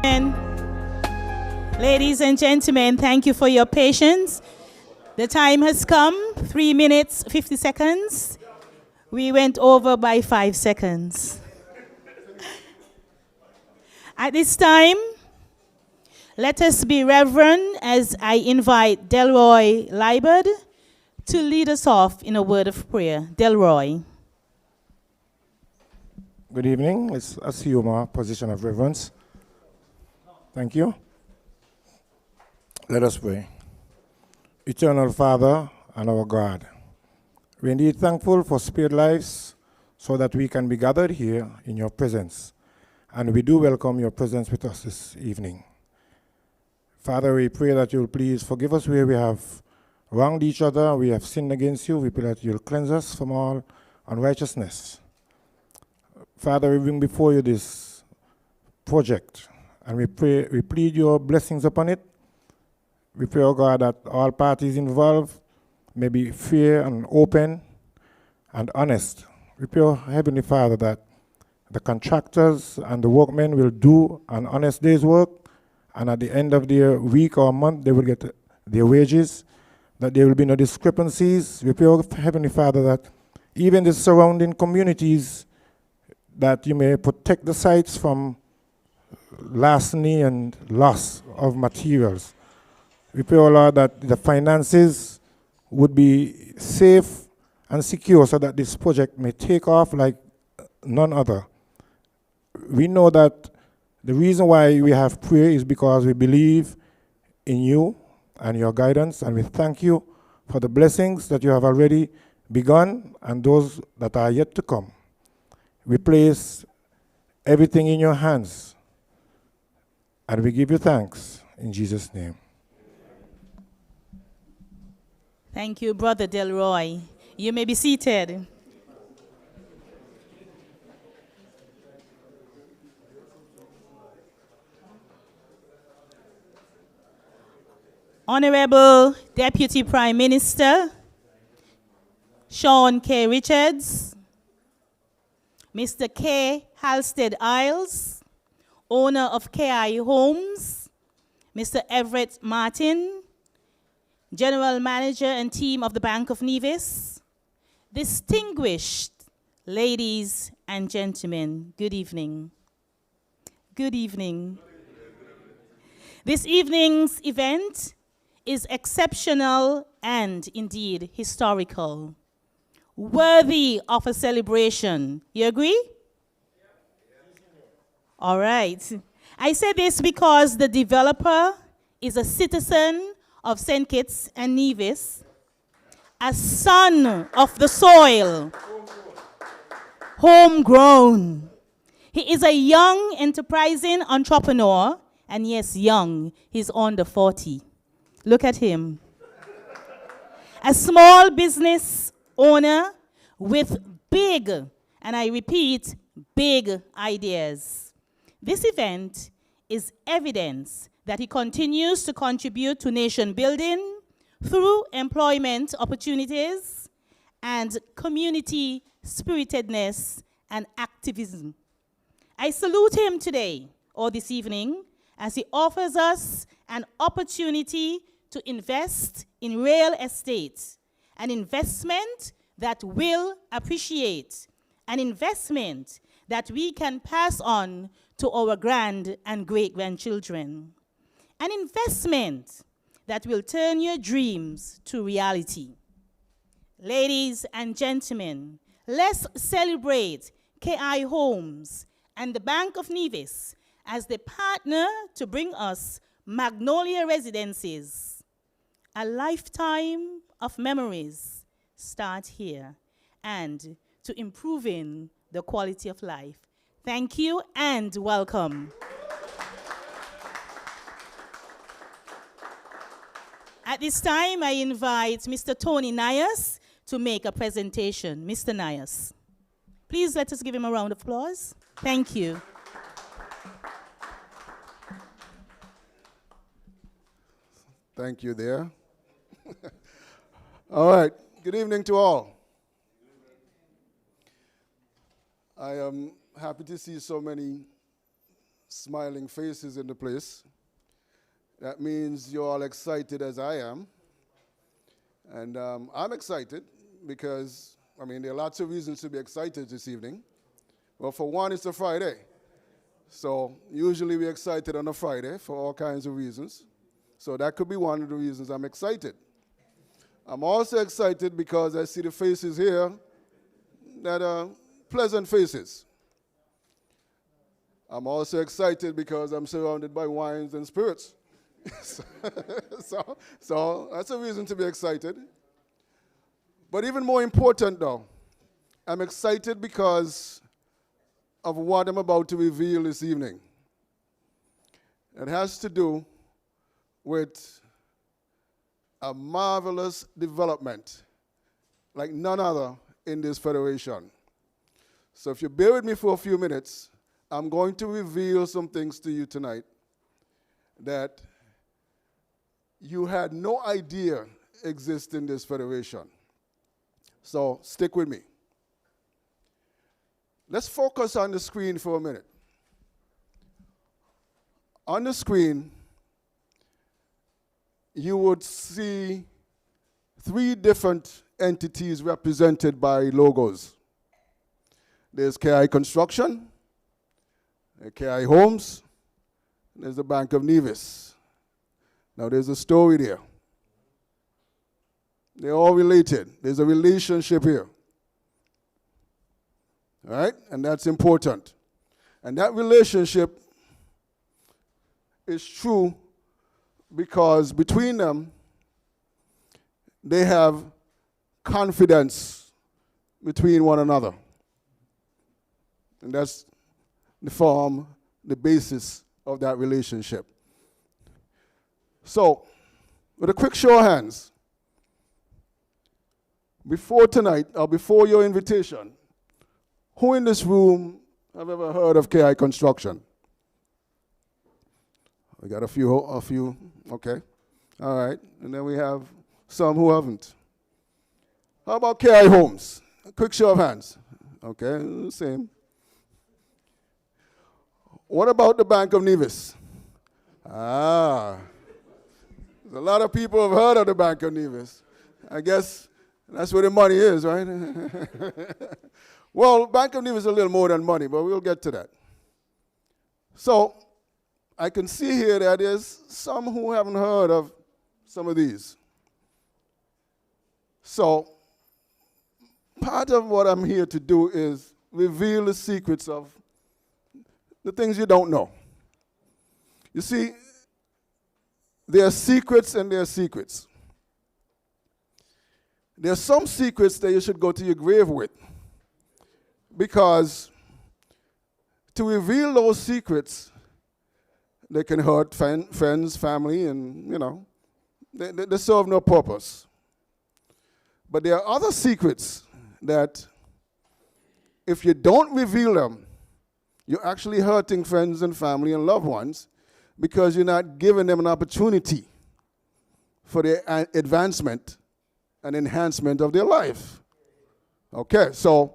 And ladies and gentlemen, thank you for your patience. The time has come, 3 minutes, 50 seconds. We went over by 5 seconds. At this time, let us be reverent as I invite Delroy Liebert to lead us off in a word of prayer. Delroy. Good evening. Let's assume our position of reverence. Thank you. Let us pray. Eternal Father and our God, we are indeed thankful for spared lives so that we can be gathered here in your presence. And we do welcome your presence with us this evening. Father, we pray that you will please forgive us where we have wronged each other, we have sinned against you. We pray that you will cleanse us from all unrighteousness. Father, we bring before you this project, and we plead your blessings upon it. We pray, oh God, that all parties involved may be fair and open and honest. We pray, oh Heavenly Father, that the contractors and the workmen will do an honest day's work, and at the end of their week or month, they will get their wages, that there will be no discrepancies. We pray, oh Heavenly Father, that even the surrounding communities, that you may protect the sites from larceny and loss of materials. We pray, O Lord, that the finances would be safe and secure so that this project may take off like none other. We know that the reason why we have prayer is because we believe in you and your guidance, and we thank you for the blessings that you have already begun and those that are yet to come. We place everything in your hands, and we give you thanks in Jesus' name. Thank you, Brother Delroy. You may be seated. Honorable Deputy Prime Minister Sean K. Richards, Mr. K. Halstead Isles, owner of KI Homes, Mr. Everett Martin, General Manager and team of the Bank of Nevis, distinguished ladies and gentlemen, good evening. Good evening. This evening's event is exceptional and indeed historical, worthy of a celebration. You agree? All right. I say this because the developer is a citizen of St. Kitts and Nevis, a son of the soil, homegrown. He is a young, enterprising entrepreneur, and yes, young, he's under 40. Look at him. A small business owner with big, and I repeat, big ideas. This event is evidence that he continues to contribute to nation building through employment opportunities and community spiritedness and activism. I salute him today, or this evening, as he offers us an opportunity to invest in real estate, an investment that will appreciate, an investment that we can pass on to our grand and great-grandchildren, an investment that will turn your dreams to reality. Ladies and gentlemen, let's celebrate KI Homes and the Bank of Nevis as they partner to bring us Magnolia Residences. A lifetime of memories start here, and to improving the quality of life. Thank you and welcome. At this time, I invite Mr. Tony Nias to make a presentation. Mr. Nias, please let us give him a round of applause. Thank you. Thank you there. All right, good evening to all. I am happy to see so many smiling faces in the place. That means you're all excited as I am. And I'm excited because, there are lots of reasons to be excited this evening. Well, for one, it's a Friday. So usually we're excited on a Friday for all kinds of reasons. So that could be one of the reasons I'm excited. I'm also excited because I see the faces here that are pleasant faces. I'm also excited because I'm surrounded by wines and spirits. so that's a reason to be excited. But even more important though, I'm excited because of what I'm about to reveal this evening. It has to do with a marvelous development like none other in this federation. So if you bear with me for a few minutes, I'm going to reveal some things to you tonight that you had no idea exist in this federation. So stick with me. Let's focus on the screen for a minute. On the screen, you would see 3 different entities represented by logos. There's KI Construction, KI Homes, and there's the Bank of Nevis. Now there's a story there. They're all related. There's a relationship here. All right? And that's important. And that relationship is true because between them, they have confidence between one another. And that's the basis of that relationship. So, with a quick show of hands, before tonight, or before your invitation, who in this room have ever heard of KI Construction? We got a few, okay. All right, and then we have some who haven't. How about KI Homes? A quick show of hands. Okay, same. What about the Bank of Nevis? A lot of people have heard of the Bank of Nevis. I guess that's where the money is, right? Well, Bank of Nevis is a little more than money, but we'll get to that. So, I can see here that there's some who haven't heard of some of these. So, part of what I'm here to do is reveal the secrets of the things you don't know. You see, there are secrets and there are secrets. There are some secrets that you should go to your grave with, because to reveal those secrets, they can hurt friends, family, and, they serve no purpose. But there are other secrets that if you don't reveal them, you're actually hurting friends and family and loved ones because you're not giving them an opportunity for their advancement and enhancement of their life. Okay, so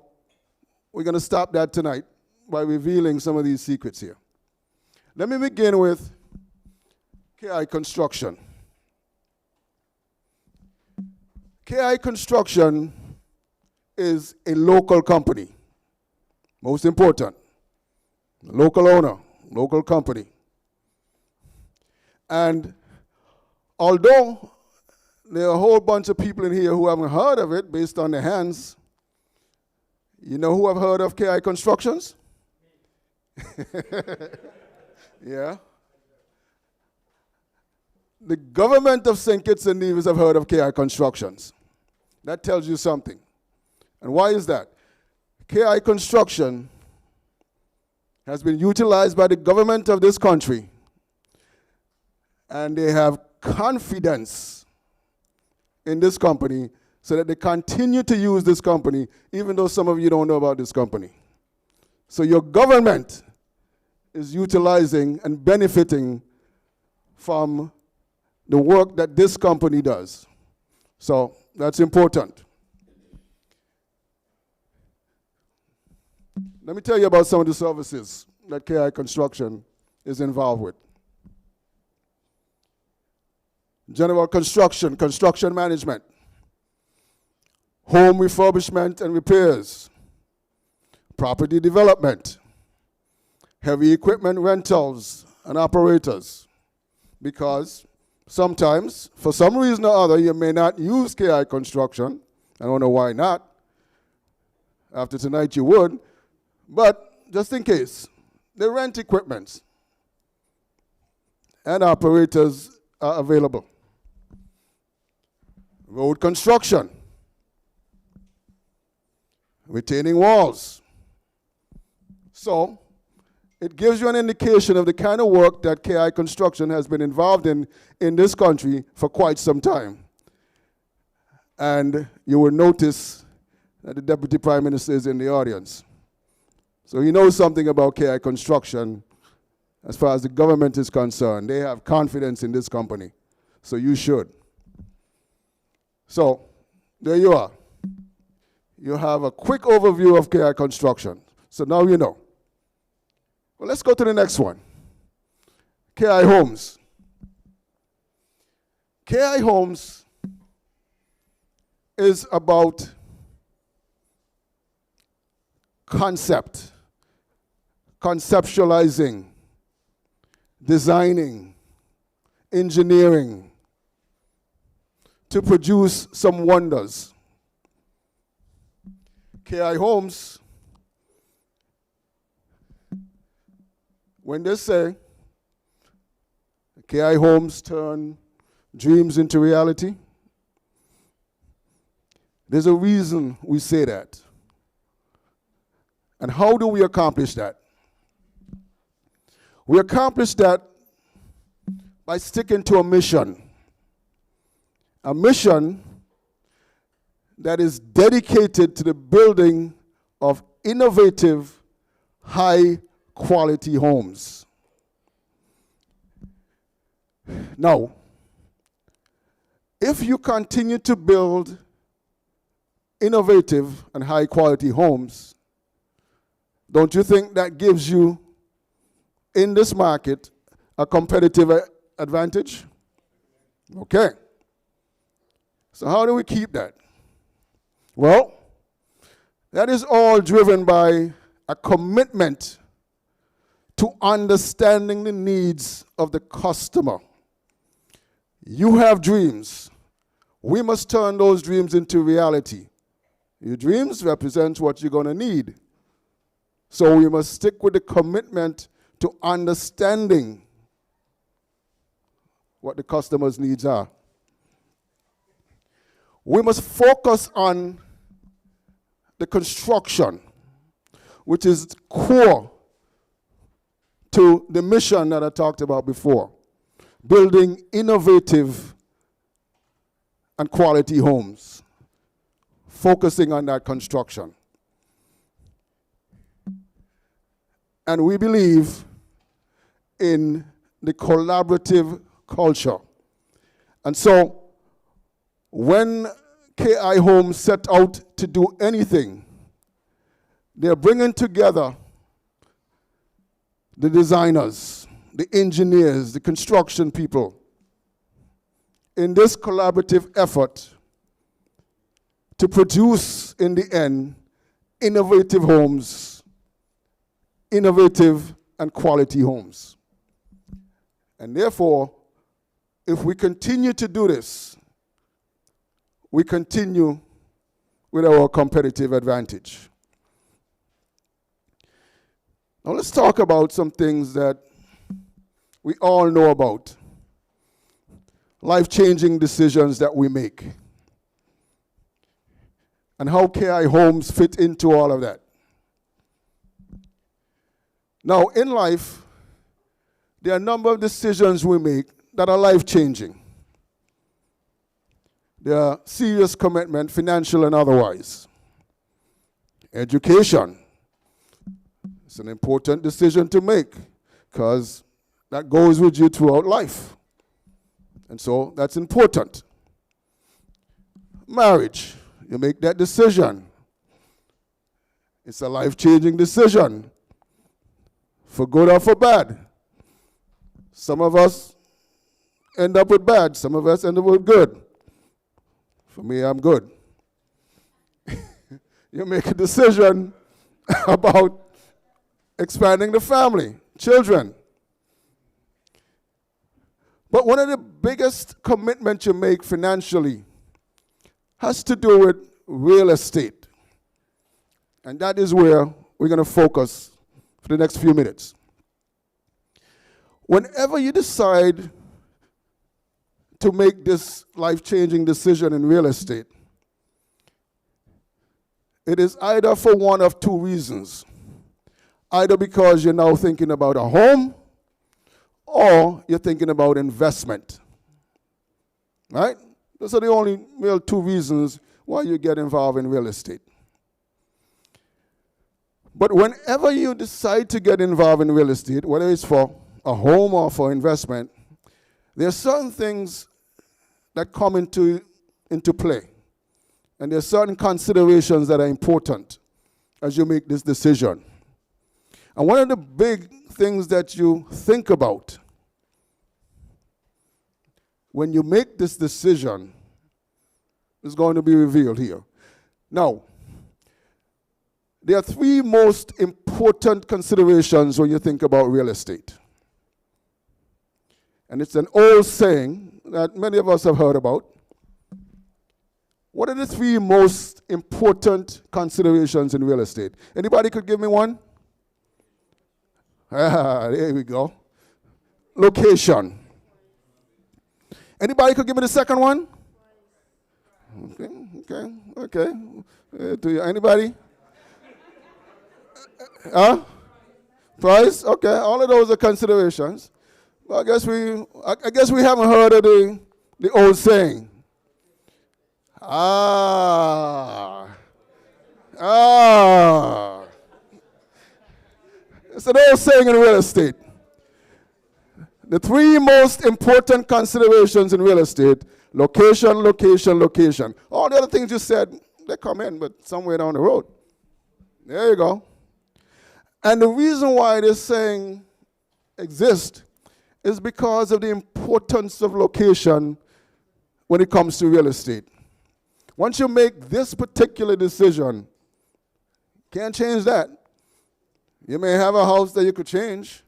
we're going to stop that tonight by revealing some of these secrets here. Let me begin with KI Construction. KI Construction is a local company. Most important. Local owner, local company. And although there are a whole bunch of people in here who haven't heard of it based on their hands, you know who have heard of KI Constructions? Yeah. The government of St. Kitts and Nevis have heard of KI Constructions. That tells you something. And why is that? KI Construction has been utilized by the government of this country, and they have confidence in this company so that they continue to use this company, even though some of you don't know about this company. So your government is utilizing and benefiting from the work that this company does. So that's important. Let me tell you about some of the services that KI Construction is involved with. General construction, construction management, home refurbishment and repairs, property development, heavy equipment rentals and operators. Because sometimes, for some reason or other, you may not use KI construction. I don't know why not. After tonight you would. But just in case, they rent equipment and operators are available. Road construction, retaining walls. So, it gives you an indication of the kind of work that KI Construction has been involved in this country for quite some time. And you will notice that the Deputy Prime Minister is in the audience. So he knows something about KI Construction as far as the government is concerned. They have confidence in this company. So you should. So, there you are. You have a quick overview of KI Construction. So now you know. Well, let's go to the next one. KI Homes. KI Homes is about conceptualizing, designing, engineering, to produce some wonders. KI Homes, when they say KI Homes turn dreams into reality, there's a reason we say that. And how do we accomplish that? We accomplish that by sticking to a mission. A mission that is dedicated to the building of innovative, high-quality homes. Now, if you continue to build innovative and high-quality homes, don't you think that gives you, in this market, a competitive advantage? Okay. So how do we keep that? Well, that is all driven by a commitment to understanding the needs of the customer. You have dreams. We must turn those dreams into reality. Your dreams represent what you're going to need. So we must stick with the commitment to understanding what the customer's needs are. We must focus on the construction, which is core to the mission that I talked about before. Building innovative and quality homes. Focusing on that construction. And we believe in the collaborative culture. And so, when KI Homes set out to do anything, they're bringing together the designers, the engineers, the construction people in this collaborative effort to produce, in the end, innovative homes, innovative and quality homes. And therefore, if we continue to do this, we continue with our competitive advantage. Now let's talk about some things that we all know about. Life-changing decisions that we make. And how KI Homes fit into all of that. Now, in life, there are a number of decisions we make that are life-changing. There are serious commitment, financial and otherwise. Education. It's an important decision to make because that goes with you throughout life. And so that's important. Marriage. You make that decision. It's a life-changing decision, for good or for bad. Some of us end up with bad. Some of us end up with good. For me, I'm good. You make a decision about expanding the family, children. But one of the biggest commitments you make financially has to do with real estate. And that is where we're going to focus for the next few minutes. Whenever you decide to make this life-changing decision in real estate, it is either for one of two reasons. Either because you're now thinking about a home, or you're thinking about investment. Right? Those are the only real two reasons why you get involved in real estate. But whenever you decide to get involved in real estate, whether it's for a home or for investment, there are certain things that come into play. And there are certain considerations that are important as you make this decision. And one of the big things that you think about when you make this decision is going to be revealed here. Now, there are three most important considerations when you think about real estate. And it's an old saying that many of us have heard about. What are the three most important considerations in real estate? Anybody could give me one? There we go. Location. Anybody could give me the second one? Okay. Anybody? Price? Okay, all of those are considerations. Well, I guess we haven't heard of the old saying. It's an old saying in real estate. The three most important considerations in real estate: location, location, location. All the other things you said, they come in, but somewhere down the road. There you go. And the reason why this saying exists is because of the importance of location when it comes to real estate. Once you make this particular decision, can't change that. You may have a house that you could change.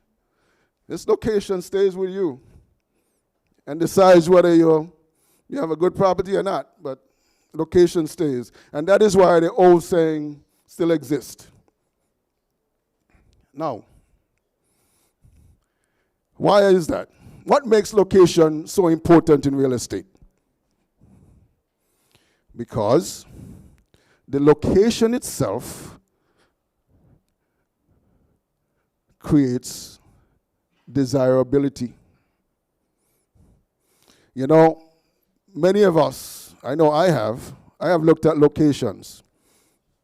This location stays with you and decides whether you have a good property or not, but location stays. And that is why the old saying still exists. Now, why is that? What makes location so important in real estate? Because the location itself creates desirability. You know, many of us, I know I have looked at locations.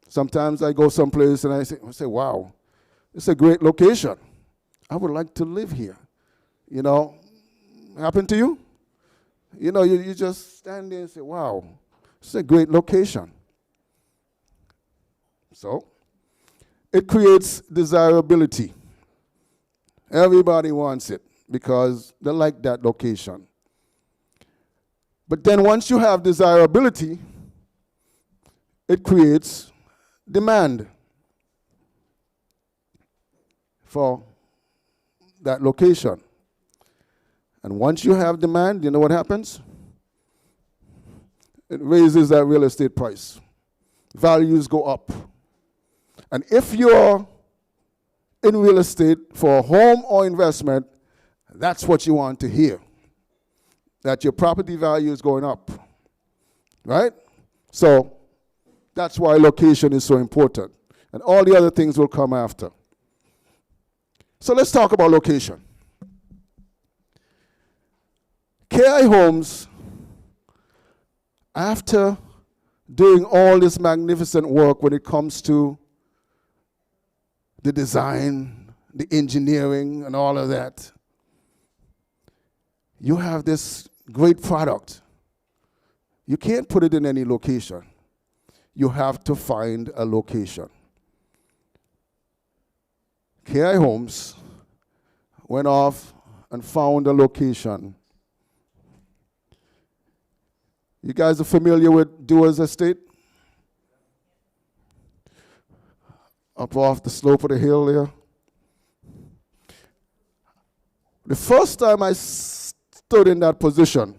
Sometimes I go someplace and I say, wow, it's a great location. I would like to live here. You know, happen to you? You know, you just stand there and say, wow, it's a great location. So, it creates desirability. Everybody wants it because they like that location. But then once you have desirability, it creates demand for that location. And once you have demand, you know what happens? It raises that real estate price. Values go up. And if you're in real estate for a home or investment, that's what you want to hear. That your property value is going up. Right? So that's why location is so important. And all the other things will come after. So let's talk about location. KI Homes, after doing all this magnificent work when it comes to the design, the engineering, and all of that, you have this great product. You can't put it in any location. You have to find a location. KI Homes went off and found a location. You guys are familiar with Dewar's Estate? Up off the slope of the hill there. The first time I stood in that position,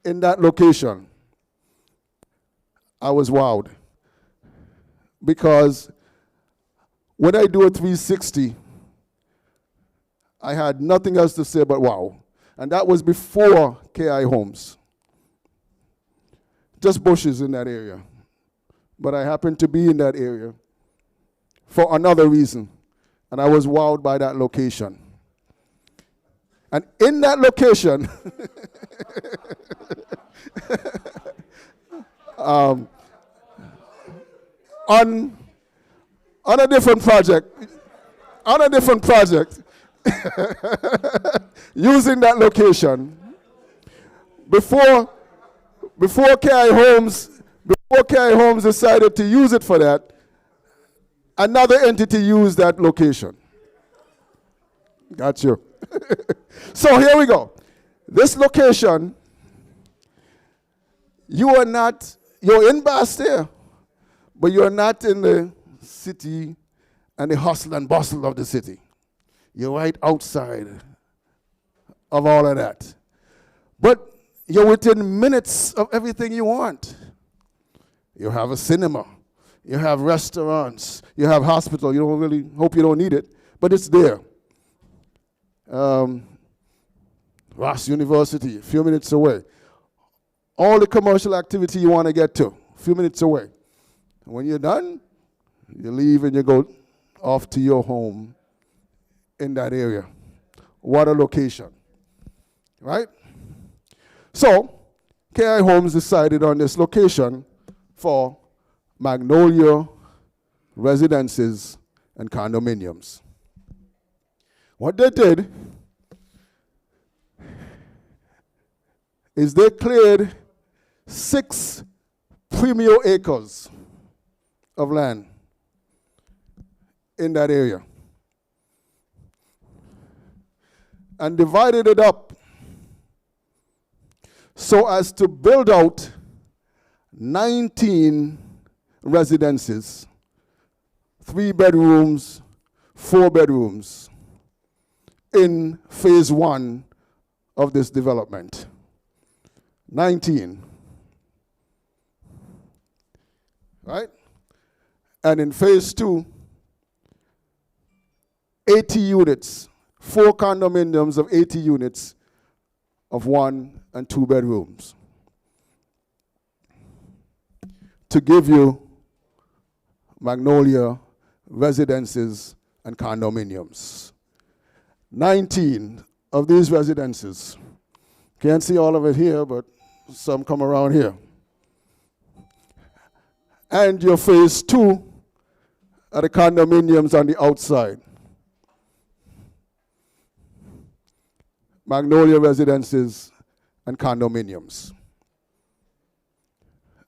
in that location, I was wowed. Because when I do a 360, I had nothing else to say but wow. And that was before KI Homes. Just bushes in that area. But I happened to be in that area for another reason. And I was wowed by that location. And in that location, on a different project, using that location, before KI Homes decided to use it for that, another entity used that location. Got you. So here we go. This location, you're in Bastia, but you're not in the city and the hustle and bustle of the city. You're right outside of all of that. But you're within minutes of everything you want. You have a cinema. You have restaurants. You have hospital. You don't really hope you don't need it, but it's there. Ross University, a few minutes away. All the commercial activity you want to get to, a few minutes away. And when you're done, you leave and you go off to your home in that area. What a location, right? So, KI Homes decided on this location for Magnolia residences and condominiums. What they did is they cleared 6 premier acres of land in that area and divided it up so as to build out 19 residences, 3 bedrooms, 4 bedrooms, in phase 1 of this development. 19. Right? And in phase 2, 80 units, 4 condominiums of 80 units of 1 and 2 bedrooms. To give you Magnolia residences and condominiums. 19 of these residences. Can't see all of it here, but some come around here. And your phase 2 are the condominiums on the outside. Magnolia residences and condominiums.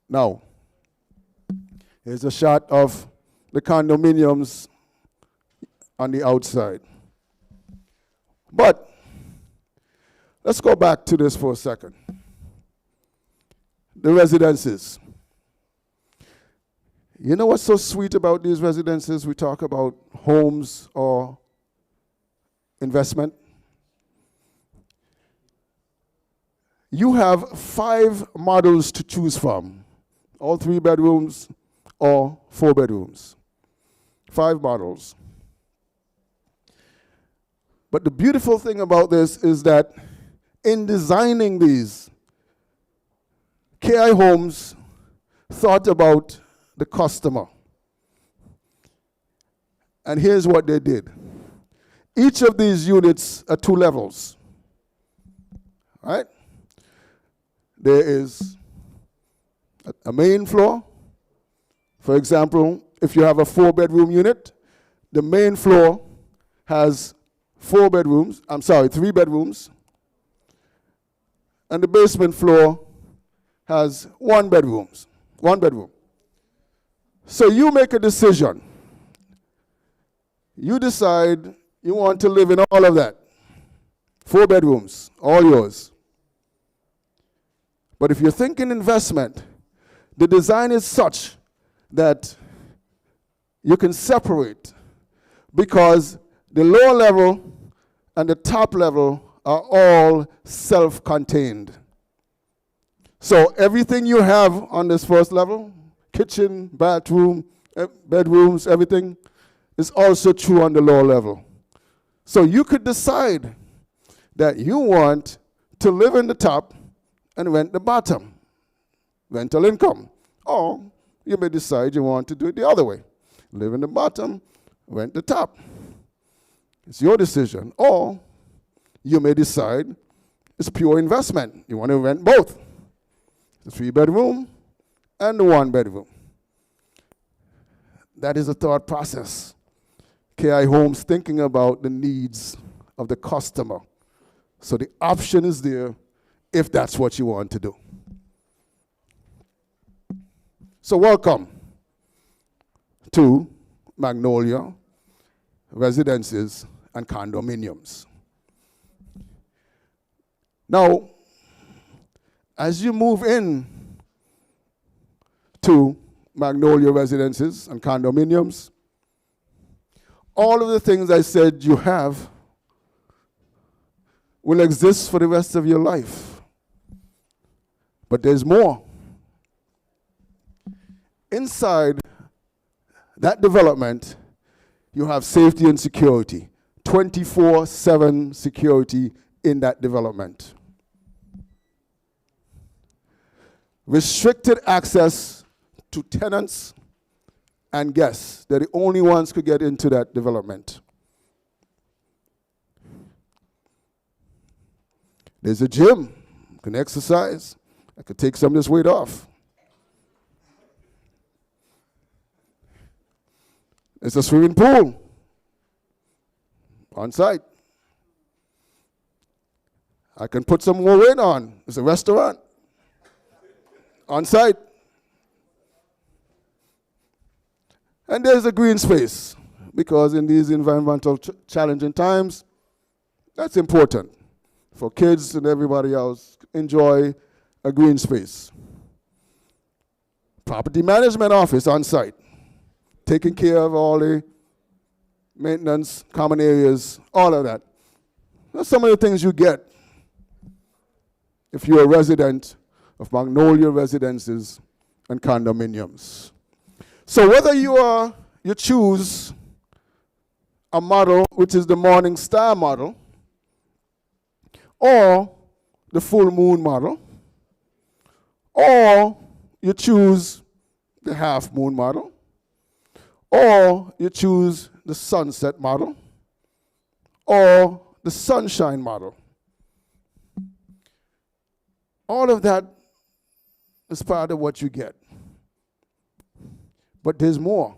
Now, here's a shot of the condominiums on the outside. But let's go back to this for a second. The residences. You know what's so sweet about these residences? We talk about homes or investment. You have 5 models to choose from. All 3 bedrooms or 4 bedrooms. 5 models. But the beautiful thing about this is that in designing these, KI Homes thought about the customer. And here's what they did. Each of these units are 2 levels. Right? There is a main floor. For example, if you have a 4-bedroom unit, the main floor has 3 bedrooms. And the basement floor has 1 bedroom. So you make a decision. You decide you want to live in all of that. 4 bedrooms, all yours. But if you're thinking investment, the design is such that you can separate, because the lower level and the top level are all self-contained. So everything you have on this first level, kitchen, bathroom, bedrooms, everything, is also true on the lower level. So you could decide that you want to live in the top and rent the bottom, rental income. Or you may decide you want to do it the other way. Live in the bottom, rent the top. It's your decision. Or you may decide it's pure investment. You want to rent both, the 3-bedroom and the 1-bedroom. That is a thought process. KI Homes thinking about the needs of the customer. So the option is there if that's what you want to do. So welcome to Magnolia Residences and Condominiums. Now, as you move in to Magnolia Residences and Condominiums, all of the things I said you have will exist for the rest of your life. But there's more. Inside that development, you have safety and security, 24/7 security in that development. Restricted access to tenants and guests. They're the only ones who could get into that development. There's a gym. You can exercise. I could take some of this weight off. It's a swimming pool on site. I can put some more weight on. It's a restaurant on site. And there's a green space, because in these environmental challenging times, that's important for kids and everybody else. Enjoy a green space. Property management office on site, taking care of all the maintenance, common areas, all of that. That's some of the things you get if you're a resident of Magnolia Residences and Condominiums. So whether you choose a model which is the Morning Star model, or the full moon model, or you choose the half moon model, or you choose the sunset model, or the sunshine model, all of that is part of what you get. But there's more.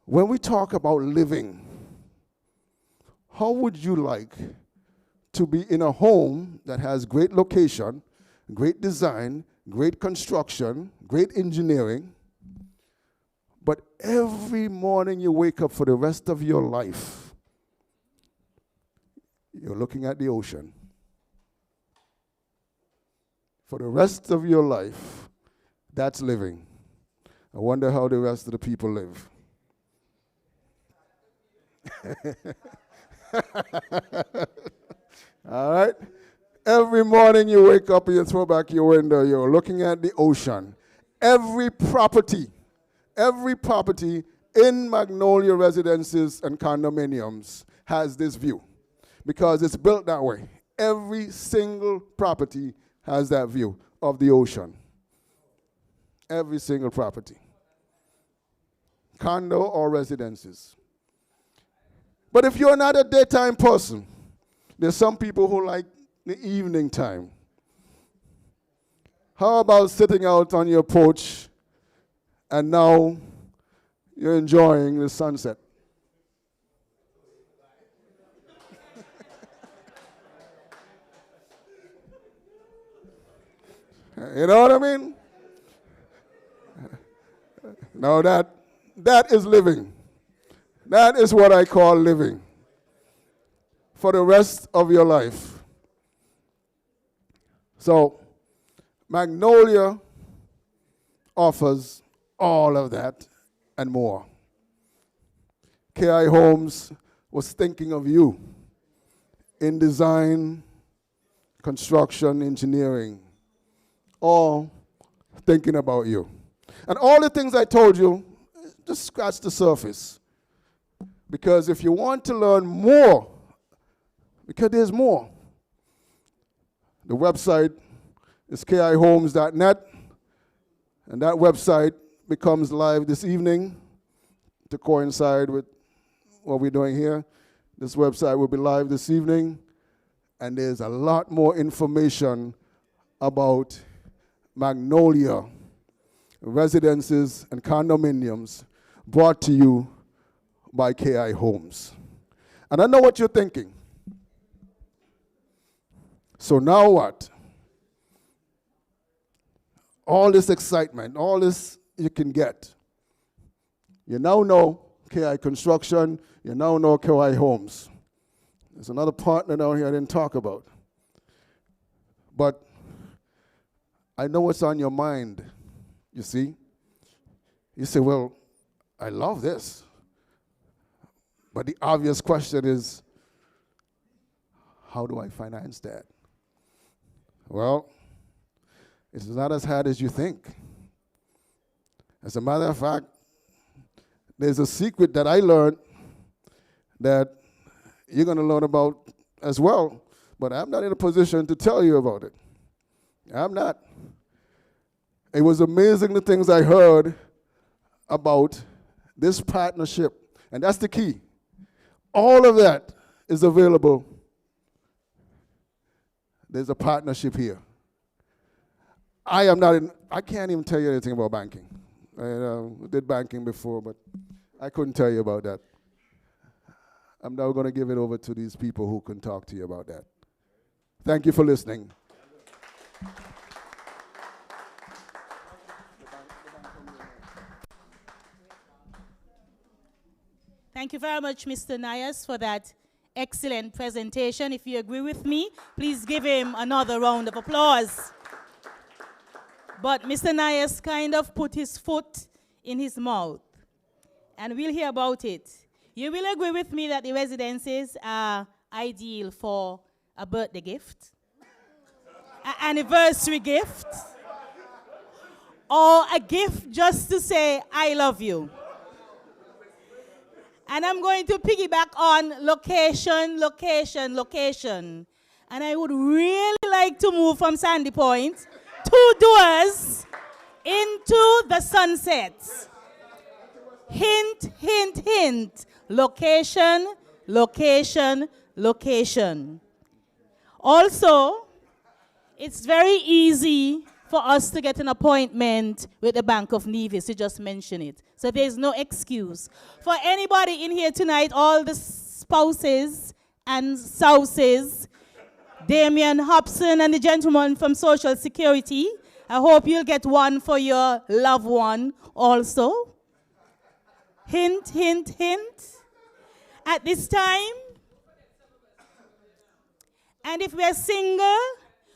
When we talk about living, how would you like to be in a home that has great location, great design, great construction, great engineering, but every morning you wake up for the rest of your life, you're looking at the ocean? For the rest of your life, that's living. I wonder how the rest of the people live. All right? Every morning you wake up and you throw back your window, you're looking at the ocean. Every property in Magnolia Residences and Condominiums has this view, because it's built that way. Every single property has that view of the ocean. Every single property. Condo or residences. But if you're not a daytime person, there's some people who like the evening time. How about sitting out on your porch and now you're enjoying the sunset? You know what I mean? Now that is living. That is what I call living. for the rest of your life. So, Magnolia offers all of that and more. KI Homes was thinking of you in design, construction, engineering, all thinking about you. And all the things I told you, just scratch the surface. Because if you want to learn more, because there's more, the website is kihomes.net, and that website becomes live this evening to coincide with what we're doing here. This website will be live this evening, and there's a lot more information about Magnolia residences and condominiums brought to you by KI Homes. And I know what you're thinking. So now what? All this excitement, all this you can get. You now know KI Construction, you now know KI Homes. There's another partner down here I didn't talk about. But I know what's on your mind, you see. You say, well, I love this. But the obvious question is, how do I finance that? Well, it's not as hard as you think. As a matter of fact, there's a secret that I learned that you're going to learn about as well, but I'm not in a position to tell you about it. I'm not. It was amazing the things I heard about this partnership, and that's the key. All of that is available. There's a partnership here. I can't even tell you anything about banking. I did banking before, but I couldn't tell you about that. I'm now going to give it over to these people who can talk to you about that. Thank you for listening. Thank you very much, Mr. Nias, for that excellent presentation. If you agree with me, please give him another round of applause. But Mr. Nias kind of put his foot in his mouth, and we'll hear about it. You will agree with me that the residences are ideal for a birthday gift, an anniversary gift, or a gift just to say, I love you. And I'm going to piggyback on location, location, location. And I would really like to move from Sandy Point 2 doors into the sunset. Hint, hint, hint. Location, location, location. Also, it's very easy for us to get an appointment with the Bank of Nevis. You just mentioned it. So there's no excuse. For anybody in here tonight, all the spouses and spouses, Damian Hobson and the gentleman from Social Security, I hope you'll get one for your loved one also. Hint, hint, hint. At this time, and if we're single,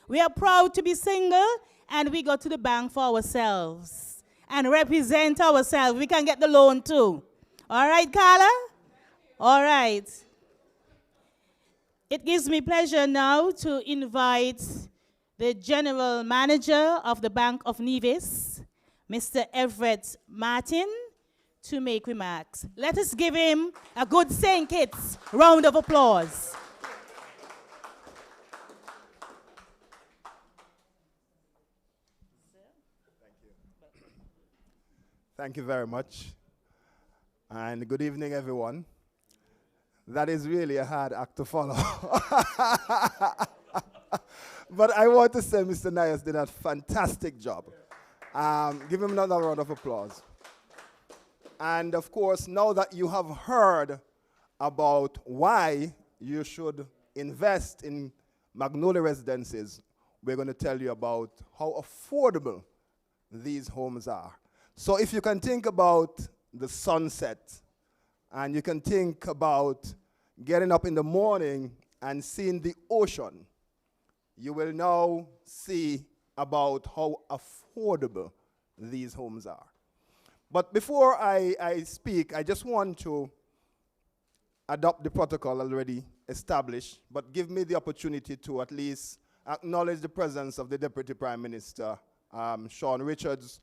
we are proud to be single, and we go to the bank for ourselves and represent ourselves. We can get the loan too. All right, Carla? All right. It gives me pleasure now to invite the General Manager of the Bank of Nevis, Mr. Everett Martin, to make remarks. Let us give him a good St. Kitts round of applause. Thank you very much. And good evening, everyone. That is really a hard act to follow. But I want to say Mr. Nias did a fantastic job. Give him another round of applause. And of course, now that you have heard about why you should invest in Magnolia residences, we're going to tell you about how affordable these homes are. So if you can think about the sunset, and you can think about getting up in the morning and seen the ocean, you will now see about how affordable these homes are. But before I speak, I just want to adopt the protocol already established, but give me the opportunity to at least acknowledge the presence of the Deputy Prime Minister, Sean Richards,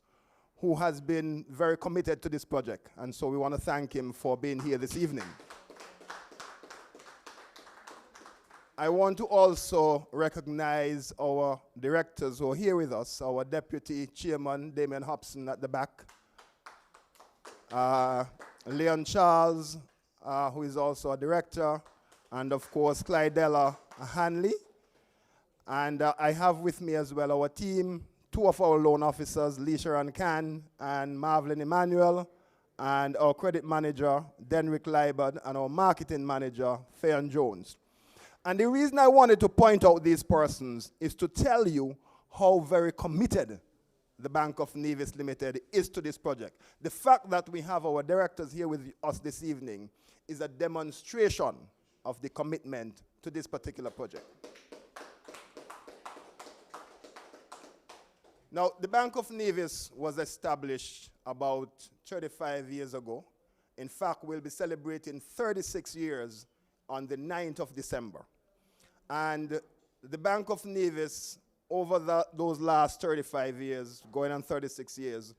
who has been very committed to this project. And so we want to thank him for being here this evening. I want to also recognize our directors who are here with us, our Deputy Chairman, Damien Hobson at the back, Leon Charles, who is also a director, and of course, Clydella Hanley. And I have with me as well our team, two of our loan officers, Leisha Khan and Marvelyn Emmanuel, and our credit manager, Denrick Liebert, and our marketing manager, Fayon Jones. And the reason I wanted to point out these persons is to tell you how very committed the Bank of Nevis Limited is to this project. The fact that we have our directors here with us this evening is a demonstration of the commitment to this particular project. Now, the Bank of Nevis was established about 35 years ago. In fact, we'll be celebrating 36 years on the 9th of December. And the Bank of Nevis, over those last 35 years, going on 36 years,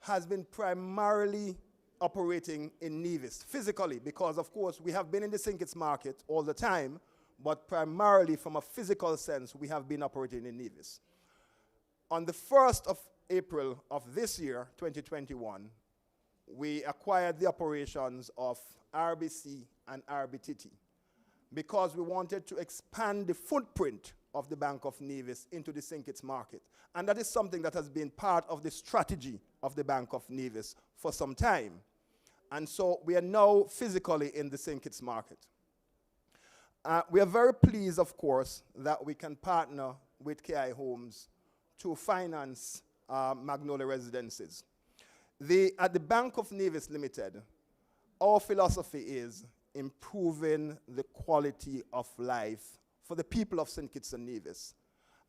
has been primarily operating in Nevis, physically, because of course we have been in the St. Kitts market all the time, but primarily from a physical sense, we have been operating in Nevis. On the 1st of April of this year, 2021, we acquired the operations of RBC and RBTT because we wanted to expand the footprint of the Bank of Nevis into the St. Kitts market. And that is something that has been part of the strategy of the Bank of Nevis for some time. And so we are now physically in the St. Kitts market. We are very pleased, of course, that we can partner with KI Homes to finance Magnolia residences. At the Bank of Nevis Limited, our philosophy is improving the quality of life for the people of St. Kitts and Nevis.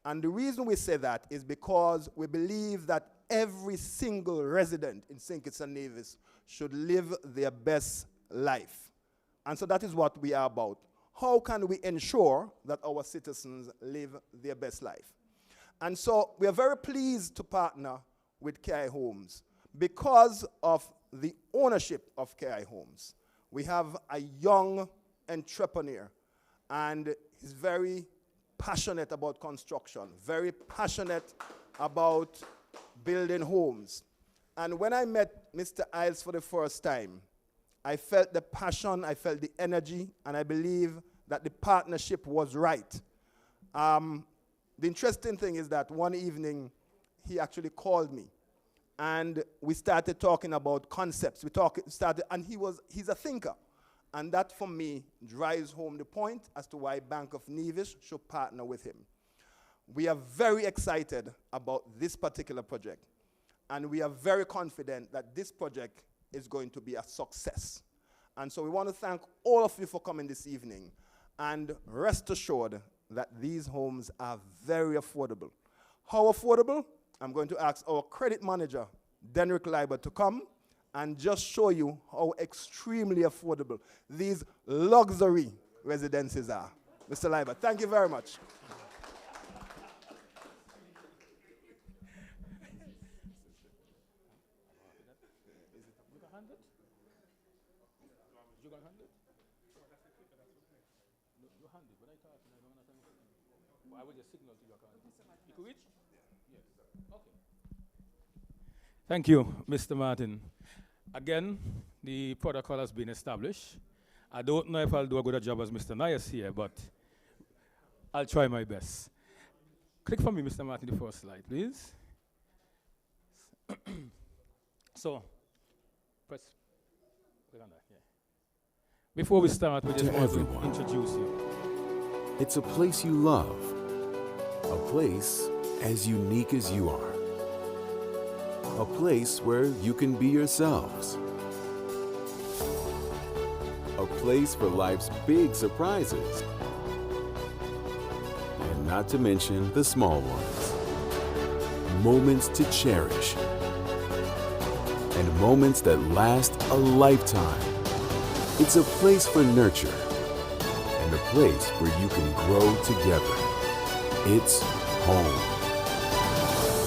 And the reason we say that is because we believe that every single resident in St. Kitts and Nevis should live their best life. And so that is what we are about. How can we ensure that our citizens live their best life? And so we are very pleased to partner with KI Homes because of the ownership of KI Homes. We have a young entrepreneur, and he's very passionate about construction, very passionate about building homes. And when I met Mr. Iles for the first time, I felt the passion, I felt the energy, and I believe that the partnership was right. The interesting thing is that one evening, he actually called me, and we started talking about concepts. And he's a thinker. And that, for me, drives home the point as to why Bank of Nevis should partner with him. We are very excited about this particular project, and we are very confident that this project is going to be a success. And so we want to thank all of you for coming this evening, and rest assured that these homes are very affordable. How affordable? I'm going to ask our credit manager, Denrick Liebert, to come and just show you how extremely affordable these luxury residences are. Mr. Liebert, thank you very much. I will just signal to your account. You could reach? Yes. Okay. Thank you, Mr. Martin. Again, the protocol has been established. I don't know if I'll do a good job as Mr. Nias here, but I'll try my best. Click for me, Mr. Martin, the first slide, please. So, press. Click on that, yeah. Before we start, we just want to introduce you. It's a place you love, a place as unique as you are, a place where you can be yourselves, a place for life's big surprises, not to mention the small ones. Moments to cherish. And moments that last a lifetime. It's a place for nurture and a place where you can grow together. It's home.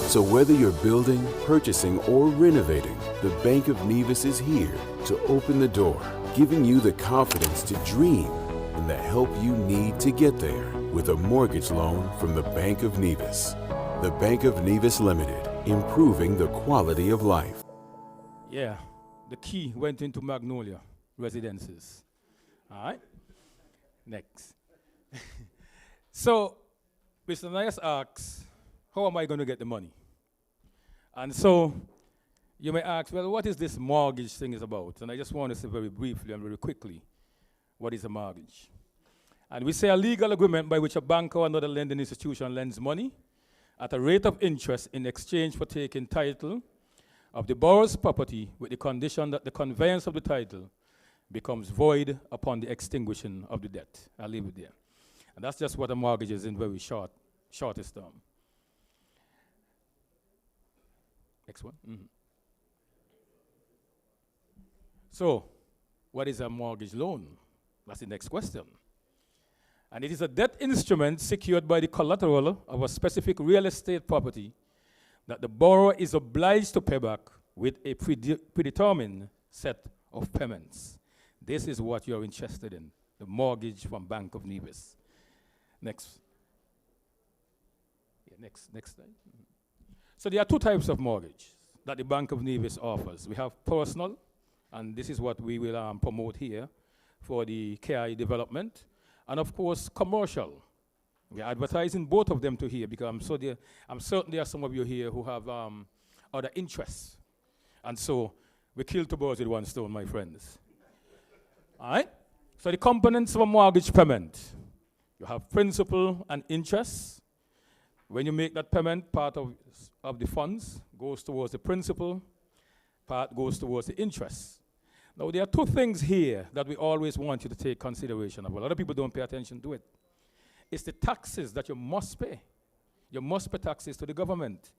So whether you're building, purchasing, or renovating, the Bank of Nevis is here to open the door, giving you the confidence to dream and the help you need to get there with a mortgage loan from the Bank of Nevis. The Bank of Nevis Limited, improving the quality of life. Yeah, the key went into Magnolia residences. All right, next. So, Mr. Nias asks, how am I going to get the money? And so, you may ask, well, what is this mortgage thing is about? And I just want to say very briefly and very quickly, what is a mortgage? And we say a legal agreement by which a bank or another lending institution lends money at a rate of interest in exchange for taking title of the borrower's property with the condition that the conveyance of the title becomes void upon the extinguishing of the debt. I'll leave it there. And that's just what a mortgage is in very shortest term. Next one. So, what is a mortgage loan? That's the next question. And it is a debt instrument secured by the collateral of a specific real estate property that the borrower is obliged to pay back with a predetermined set of payments. This is what you're interested in, the mortgage from Bank of Nevis. Next. Yeah, next slide. So there are two types of mortgage that the Bank of Nevis offers. We have personal, and this is what we will promote here for the KI development, and of course commercial. We are advertising both of them to here because I'm certain there are some of you here who have other interests. And so we kill two birds with one stone, my friends. All right? So the components of a mortgage payment. You have principal and interest. When you make that payment, part of the funds goes towards the principal, part goes towards the interest. Now, there are two things here that we always want you to take consideration of. A lot of people don't pay attention to it. It's the taxes that you must pay. You must pay taxes to the government.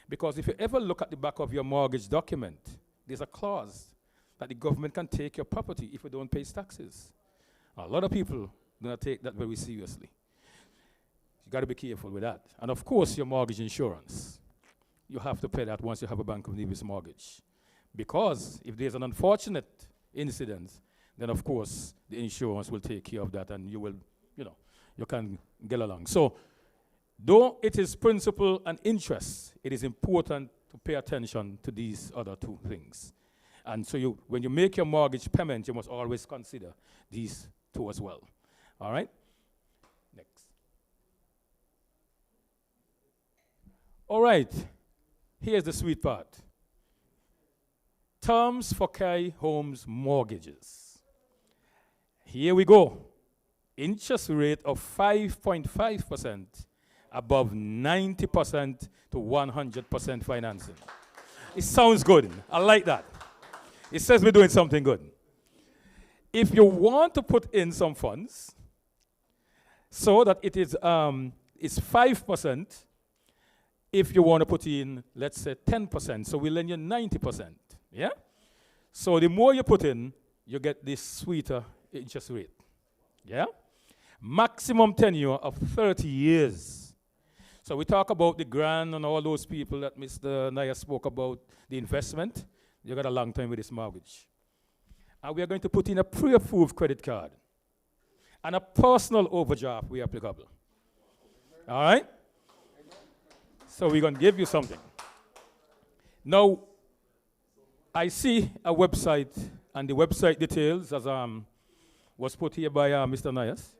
Because if you ever look at the back of your mortgage document, there's a clause that the government can take your property if you don't pay taxes. A lot of people do not take that very seriously. You got to be careful with that. And of course, your mortgage insurance. You have to pay that once you have a Bank of Nevis mortgage. Because if there's an unfortunate incident, then of course the insurance will take care of that and you will, you can get along. So, though it is principal and interest, it is important to pay attention to these other two things. And so when you make your mortgage payment, you must always consider these two as well. All right? Next. All right. Here's the sweet part. Terms for Kai Homes mortgages. Here we go. Interest rate of 5.5% above 90% to 100% financing. It sounds good. I like that. It says we're doing something good. If you want to put in some funds so that it is it's 5%, if you want to put in, let's say 10%, so we lend you 90%. Yeah? So the more you put in, you get this sweeter interest rate. Yeah? Maximum tenure of 30 years. So we talk about the grant and all those people that Mr. Naya spoke about, the investment. You got a long time with this mortgage. And we are going to put in a pre-approved credit card and a personal overdraft where applicable. All right? So we're going to give you something. Now, I see a website, and the website details as was put here by Mr. Nias.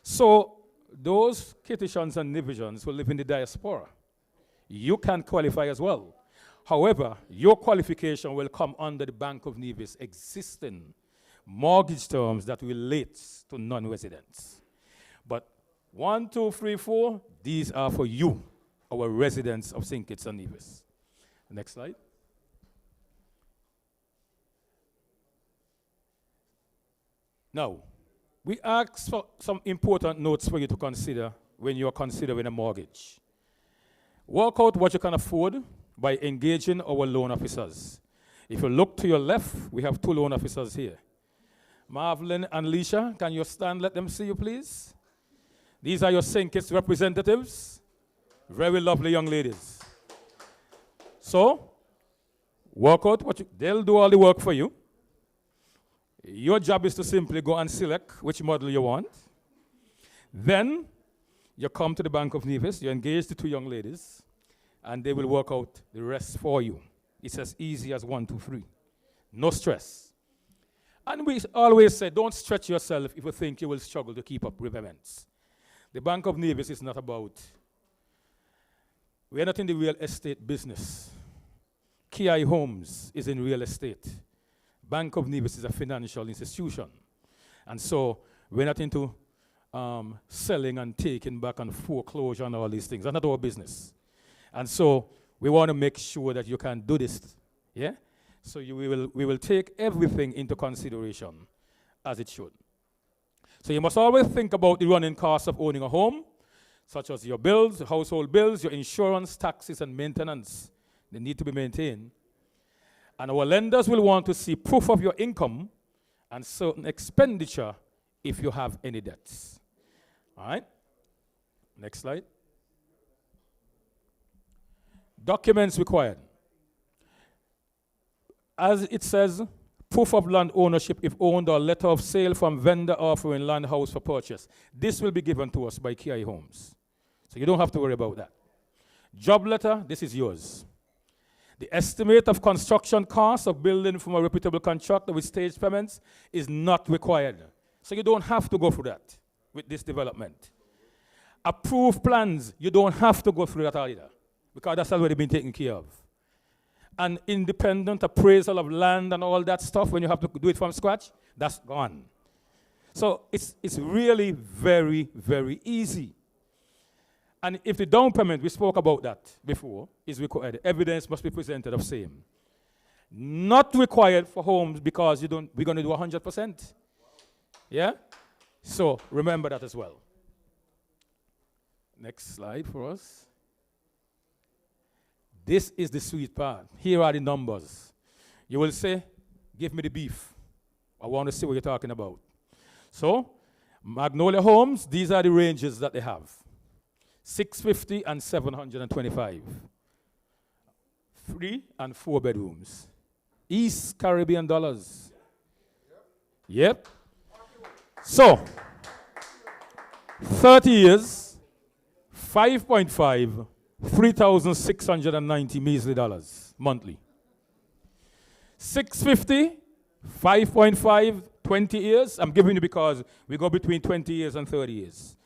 So those Kitishans and Nivisions who live in the diaspora, you can qualify as well. However, your qualification will come under the Bank of Nevis existing mortgage terms that relates to non-residents. But 1, 2, 3, 4, these are for you, our residents of St. Kitts and Nevis. Next slide. Now, we ask for some important notes for you to consider when you are considering a mortgage. Work out what you can afford by engaging our loan officers. If you look to your left, we have 2 loan officers here. Marvelyn and Leisha, can you stand? Let them see you, please. These are your St. Kitts representatives. Very lovely young ladies. So, work out what they'll do all the work for you. Your job is to simply go and select which model you want. Then, you come to the Bank of Nevis, you engage the 2 young ladies, and they will work out the rest for you. It's as easy as 1, 2, 3. No stress. And we always say, don't stretch yourself if you think you will struggle to keep up with payments. The Bank of Nevis is not about, we're not in the real estate business. KI Homes is in real estate. Bank of Nevis is a financial institution. And so we're not into selling and taking back and foreclosure and all these things. That's not our business. And so we want to make sure that you can do this. Yeah? So we will take everything into consideration as it should. So you must always think about the running costs of owning a home, such as your bills, household bills, your insurance, taxes, and maintenance. They need to be maintained. And our lenders will want to see proof of your income and certain expenditure if you have any debts. All right? Next slide. Documents required. As it says, proof of land ownership if owned or letter of sale from vendor offering land house for purchase. This will be given to us by KI Homes. So you don't have to worry about that. Job letter, this is yours. The estimate of construction costs of building from a reputable contractor with staged payments is not required. So you don't have to go through that with this development. Approved plans, you don't have to go through that either, because that's already been taken care of. An independent appraisal of land and all that stuff, when you have to do it from scratch, that's gone. So it's really very, very easy. And if the down payment, we spoke about that before, is required, evidence must be presented of same. Not required for homes because we're going to do 100%. Yeah? So remember that as well. Next slide for us. This is the sweet part. Here are the numbers. You will say, give me the beef. I want to see what you're talking about. So, Magnolia Homes, these are the ranges that they have. 650 and 725. 3 and 4 bedrooms. East Caribbean dollars. Yep. So, 30 years, 5.5, 3,690 measly dollars monthly. 650, 5.5, 20 years. I'm giving you because we go between 20 years and 30 years.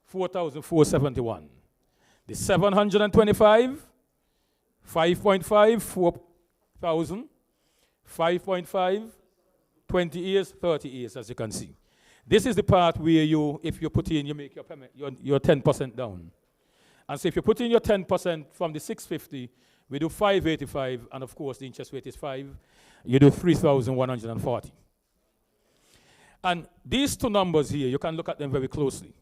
4,471. The 725, 5.5, 4,000. 5.5, 20 years, 30 years, as you can see. This is the part where if you put in, you make your payment, you're 10% down. And so if you put in your 10% from the 650, we do 585, and of course the interest rate is 5. You do 3,140. And these two numbers here, you can look at them very closely.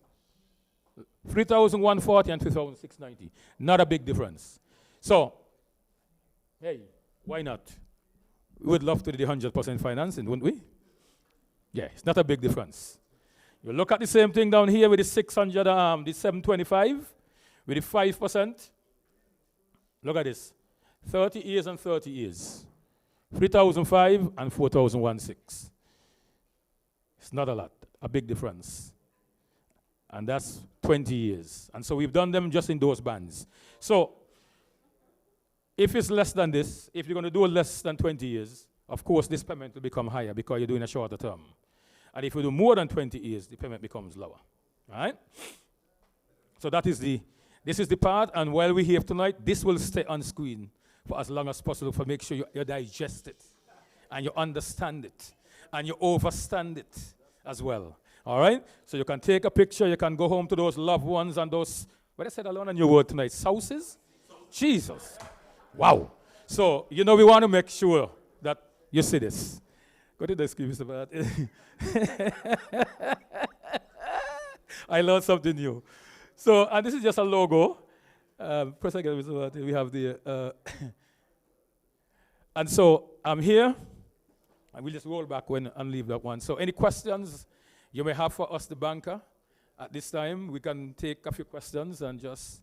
3,140 and 3,690. Not a big difference. So, hey, why not? We would love to do the 100% financing, wouldn't we? Yeah, it's not a big difference. You look at the same thing down here with the 600, the 725, with the 5%. Look at this. 30 years and 30 years. 3,005 and 4,016. It's not a lot, a big difference. And that's 20 years. And so we've done them just in those bands. So if it's less than this, if you're going to do less than 20 years, of course this payment will become higher because you're doing a shorter term. And if you do more than 20 years, the payment becomes lower. All right? So this is the part, and while we're here tonight, this will stay on screen for as long as possible for make sure you digest it, and you understand it, and you overstand it as well. All right? So you can take a picture, you can go home to those loved ones and those, what I said alone on your word tonight, spouses? Jesus. Wow. So, we want to make sure that you see this. Go to the screen, Mr. Bart. I learned something new. So, and this is just a logo. Press again, Mr. Martin. We have the, and so I'm here, and we'll just roll back and leave that one. So any questions you may have for us, the banker, at this time? We can take a few questions and just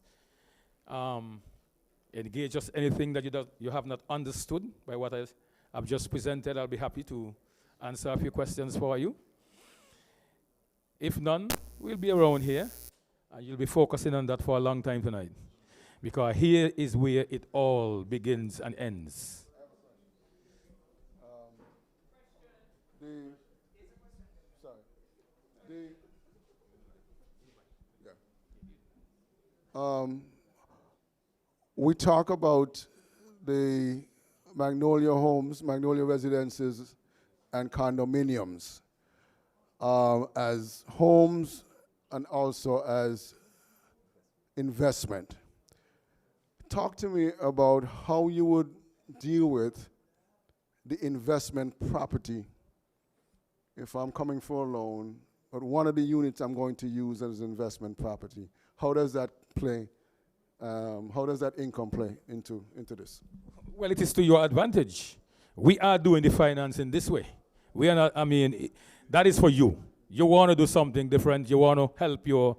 engage just anything that you have not understood by what I've just presented. I'll be happy to answer a few questions for you. If none, we'll be around here, and you'll be focusing on that for a long time tonight, because here is where it all begins and ends. We talk about the Magnolia homes, Magnolia residences, and condominiums as homes and also as investment. Talk to me about how you would deal with the investment property if I'm coming for a loan, but one of the units I'm going to use as investment property. How does that play? How does that income play into this? Well, it is to your advantage. We are doing the financing this way. We are not, that is for you. You want to do something different. You want to help your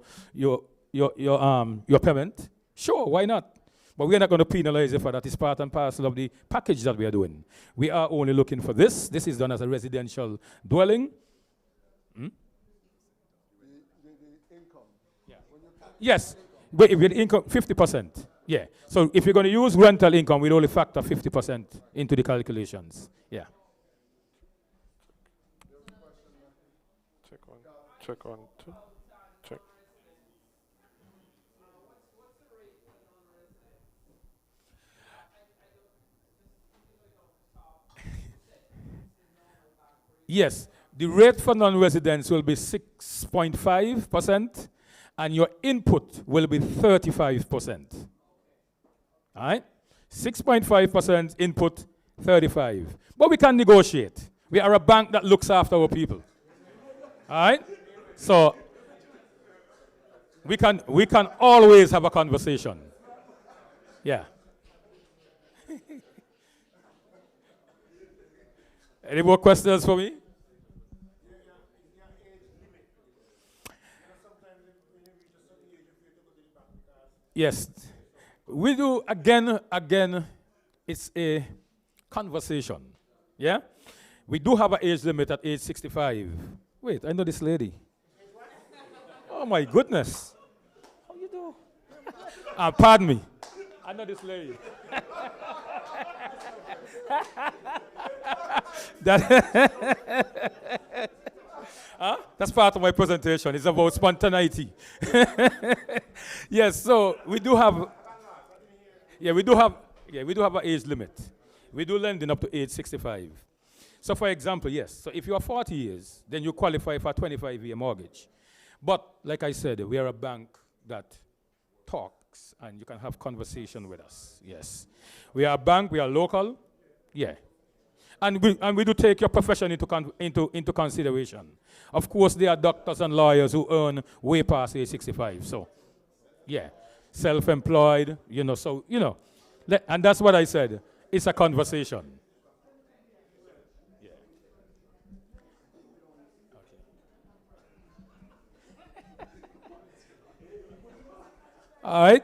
payment. Sure, why not? But we are not going to penalize you for that. It's part and parcel of the package that we are doing. We are only looking for this. This is done as a residential dwelling. The income. Yeah. Yes. But if your income, 50%. Yeah. So if you're going to use rental income, we'll only factor 50% into the calculations. Yeah. Check on two. Check. Yes. The rate for non-residents will be 6.5%. And your input will be 35%. All right? 6.5% input, 35. But we can negotiate. We are a bank that looks after our people. All right? So we can always have a conversation. Yeah. Any more questions for me? Yes. We do, again, it's a conversation. Yeah? We do have an age limit at age 65. Wait, I know this lady. Oh my goodness. How you do? Pardon me. I know this lady. That's part of my presentation. It's about spontaneity. Yes, so we do have an age limit. We do lending up to age 65. So for example, yes, so if you are 40 years, then you qualify for a 25-year mortgage. But like I said, we are a bank that talks and you can have conversation with us. Yes. We are a bank, we are local. Yeah. And we do take your profession into consideration. Of course, there are doctors and lawyers who earn way past age 65. So, yeah, self-employed, and that's what I said. It's a conversation. Yeah. Okay. All right.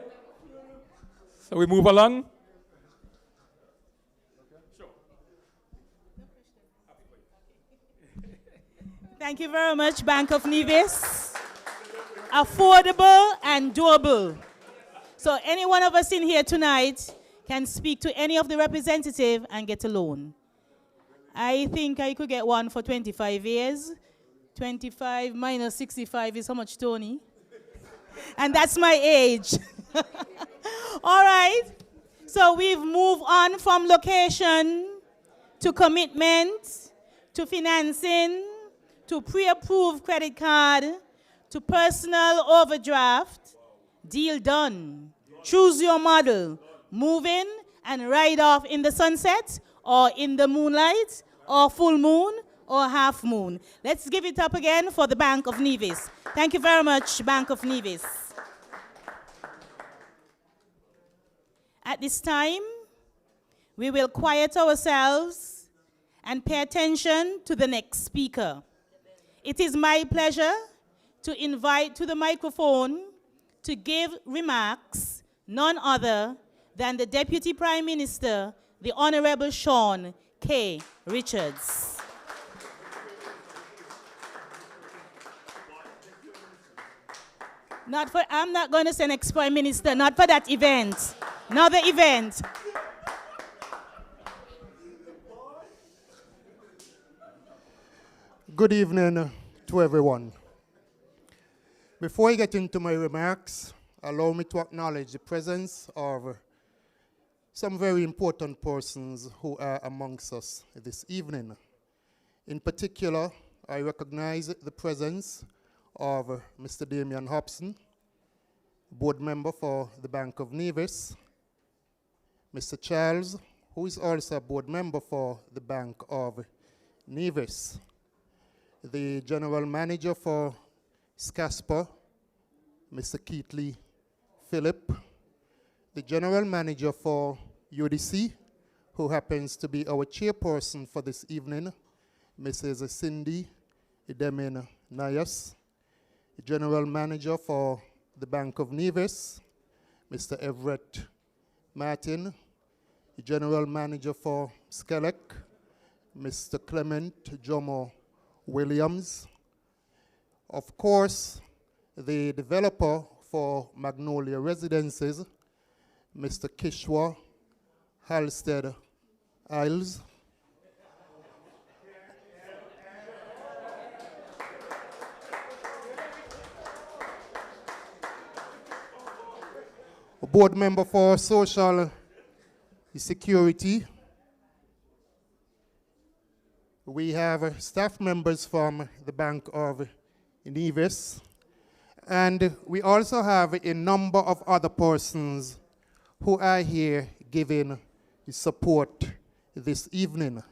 So we move along. Thank you very much, Bank of Nevis. Affordable and doable. So any one of us in here tonight can speak to any of the representative and get a loan. I think I could get one for 25 years. 25 minus 65 is how much, Tony? And that's my age. All right. So we've moved on from location to commitment to financing, to pre-approved credit card, to personal overdraft. Deal done. Choose your model. Move in and ride off in the sunset or in the moonlight or full moon or half moon. Let's give it up again for the Bank of Nevis. Thank you very much, Bank of Nevis. At this time, we will quiet ourselves and pay attention to the next speaker. It is my pleasure to invite to the microphone to give remarks none other than the Deputy Prime Minister, the Honorable Sean K. Richards. I'm not going to say next Prime Minister, not for that event. Another event. Good evening to everyone. Before I get into my remarks, allow me to acknowledge the presence of some very important persons who are amongst us this evening. In particular, I recognize the presence of Mr. Damian Hobson, board member for the Bank of Nevis, Mr. Charles, who is also a board member for the Bank of Nevis, the general manager for SCASPA, Mr. Keatley Phillip, the general manager for UDC, who happens to be our chairperson for this evening, Mrs. Cindy Idemin Nayas, the general manager for the Bank of Nevis, Mr. Everett Martin, the general manager for Skelec, Mr. Clement Jomo Williams, of course, the developer for Magnolia Residences, Mr. Kishwa Halstead Isles, a board member for Social Security. We have staff members from the Bank of Nevis, and we also have a number of other persons who are here giving support this evening.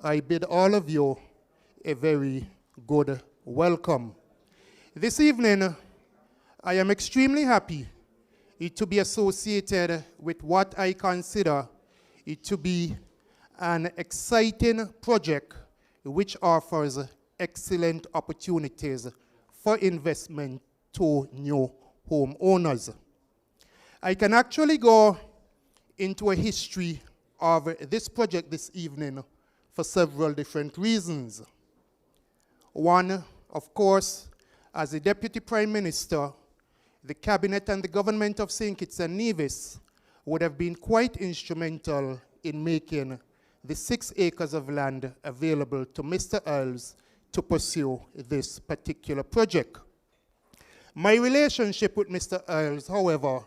I bid all of you a very good welcome. This evening, I am extremely happy to be associated with what I consider to be an exciting project which offers excellent opportunities for investment to new homeowners. I can actually go into a history of this project this evening for several different reasons. One, of course, as the Deputy Prime Minister, the Cabinet and the government of St. Kitts and Nevis would have been quite instrumental in making the 6 acres of land available to Mr. Earls to pursue this particular project. My relationship with Mr. Earls, however,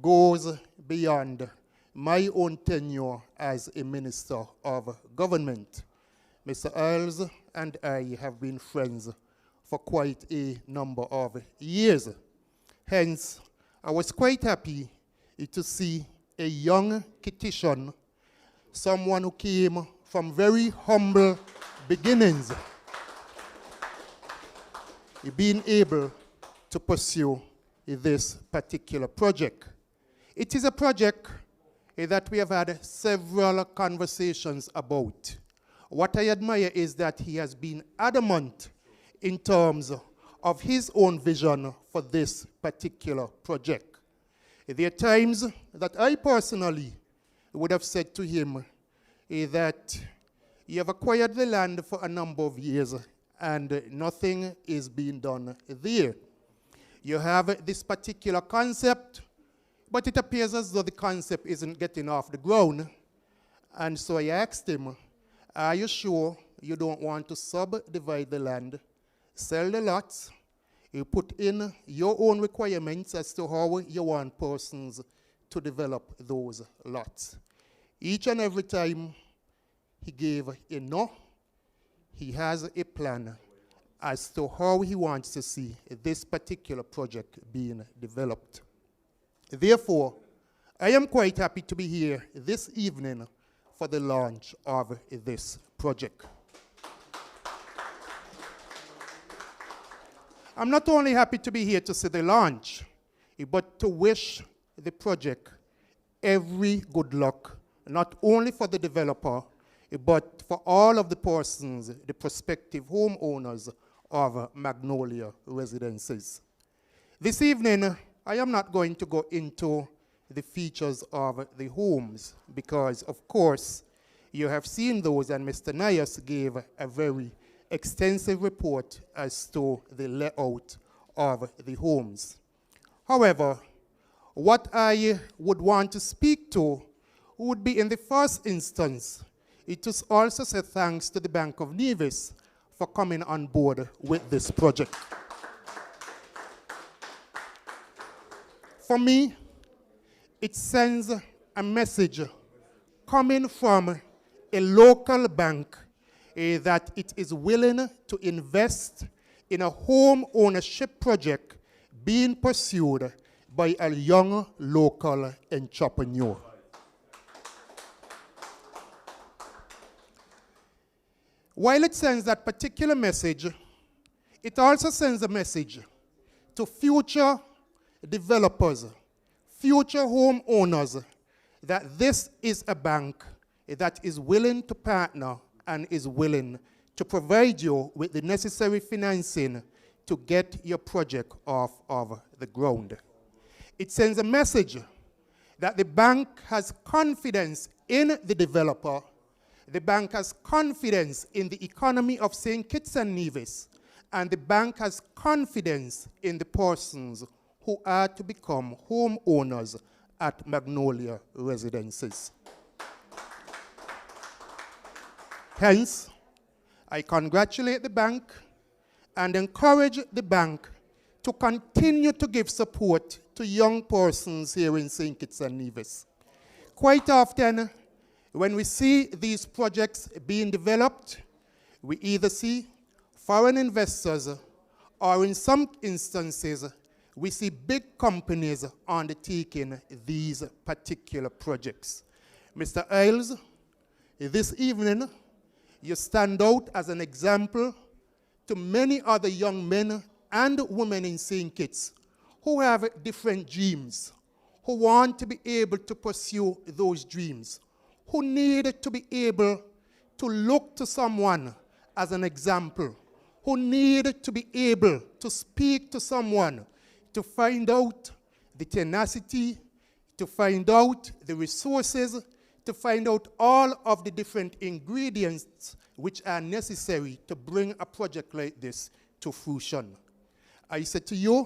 goes beyond my own tenure as a Minister of Government. Mr. Earls and I have been friends for quite a number of years. Hence, I was quite happy to see a young Kittitian, someone who came from very humble beginnings, being able to pursue this particular project. It is a project that we have had several conversations about. What I admire is that he has been adamant in terms of his own vision for this particular project. There are times that I personally would have said to him that you have acquired the land for a number of years and nothing is being done there. You have this particular concept, but it appears as though the concept isn't getting off the ground. And so I asked him, are you sure you don't want to subdivide the land, sell the lots, you put in your own requirements as to how you want persons to develop those lots? Each and every time he gave a no, he has a plan as to how he wants to see this particular project being developed. Therefore, I am quite happy to be here this evening for the launch of this project. I'm not only happy to be here to see the launch, but to wish the project every good luck, not only for the developer, but for all of the persons, the prospective homeowners of Magnolia residences. This evening, I am not going to go into the features of the homes because, of course, you have seen those, and Mr. Nias gave a very extensive report as to the layout of the homes. However, what I would want to speak to would be, in the first instance, it is also say thanks to the Bank of Nevis for coming on board with this project. For me, it sends a message coming from a local bank that it is willing to invest in a home ownership project being pursued by a young local entrepreneur. While it sends that particular message, it also sends a message to future developers, future homeowners, that this is a bank that is willing to partner and is willing to provide you with the necessary financing to get your project off of the ground. It sends a message that the bank has confidence in the developer. The bank has confidence in the economy of St. Kitts and Nevis, and the bank has confidence in the persons who are to become homeowners at Magnolia residences. Hence, I congratulate the bank and encourage the bank to continue to give support to young persons here in St. Kitts and Nevis. Quite often, when we see these projects being developed, we either see foreign investors or, in some instances, we see big companies undertaking these particular projects. Mr. Ailes, this evening, you stand out as an example to many other young men and women in St. Kitts who have different dreams, who want to be able to pursue those dreams, who need to be able to look to someone as an example, who need to be able to speak to someone to find out the tenacity, to find out the resources, to find out all of the different ingredients which are necessary to bring a project like this to fruition. I say to you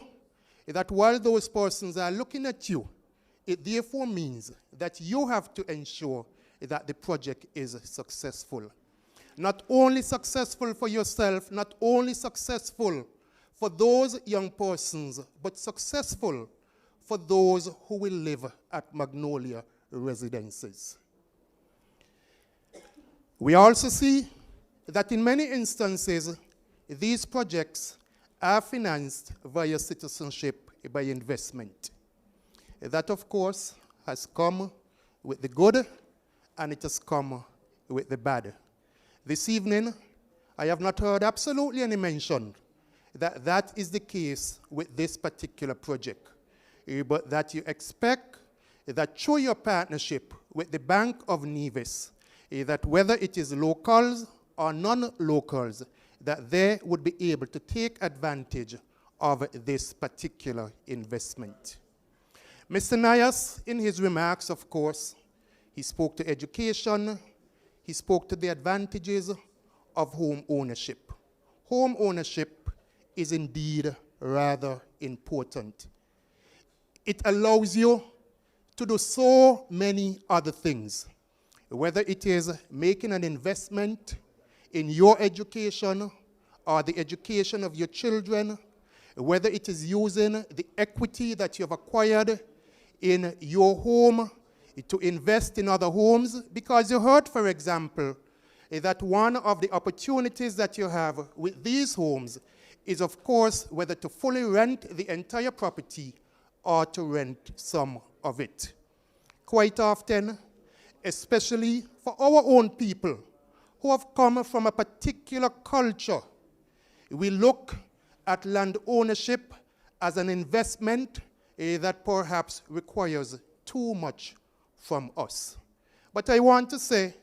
that while those persons are looking at you, it therefore means that you have to ensure that the project is successful. Not only successful for yourself, not only successful for those young persons, but successful for those who will live at Magnolia residences. We also see that in many instances, these projects are financed via citizenship by investment. That, of course, has come with the good, and it has come with the bad. This evening, I have not heard absolutely any mention that that is the case with this particular project, but that you expect that through your partnership with the Bank of Nevis, that whether it is locals or non-locals, that they would be able to take advantage of this particular investment. Mr. Nias, in his remarks, of course, he spoke to education, he spoke to the advantages of home ownership. Home ownership is indeed rather important. It allows you to do so many other things, whether it is making an investment in your education or the education of your children, whether it is using the equity that you have acquired in your home to invest in other homes, because you heard, for example, that one of the opportunities that you have with these homes is, of course, whether to fully rent the entire property or to rent some of it. Quite often, especially for our own people who have come from a particular culture, we look at land ownership as an investment that perhaps requires too much from us. But I want to say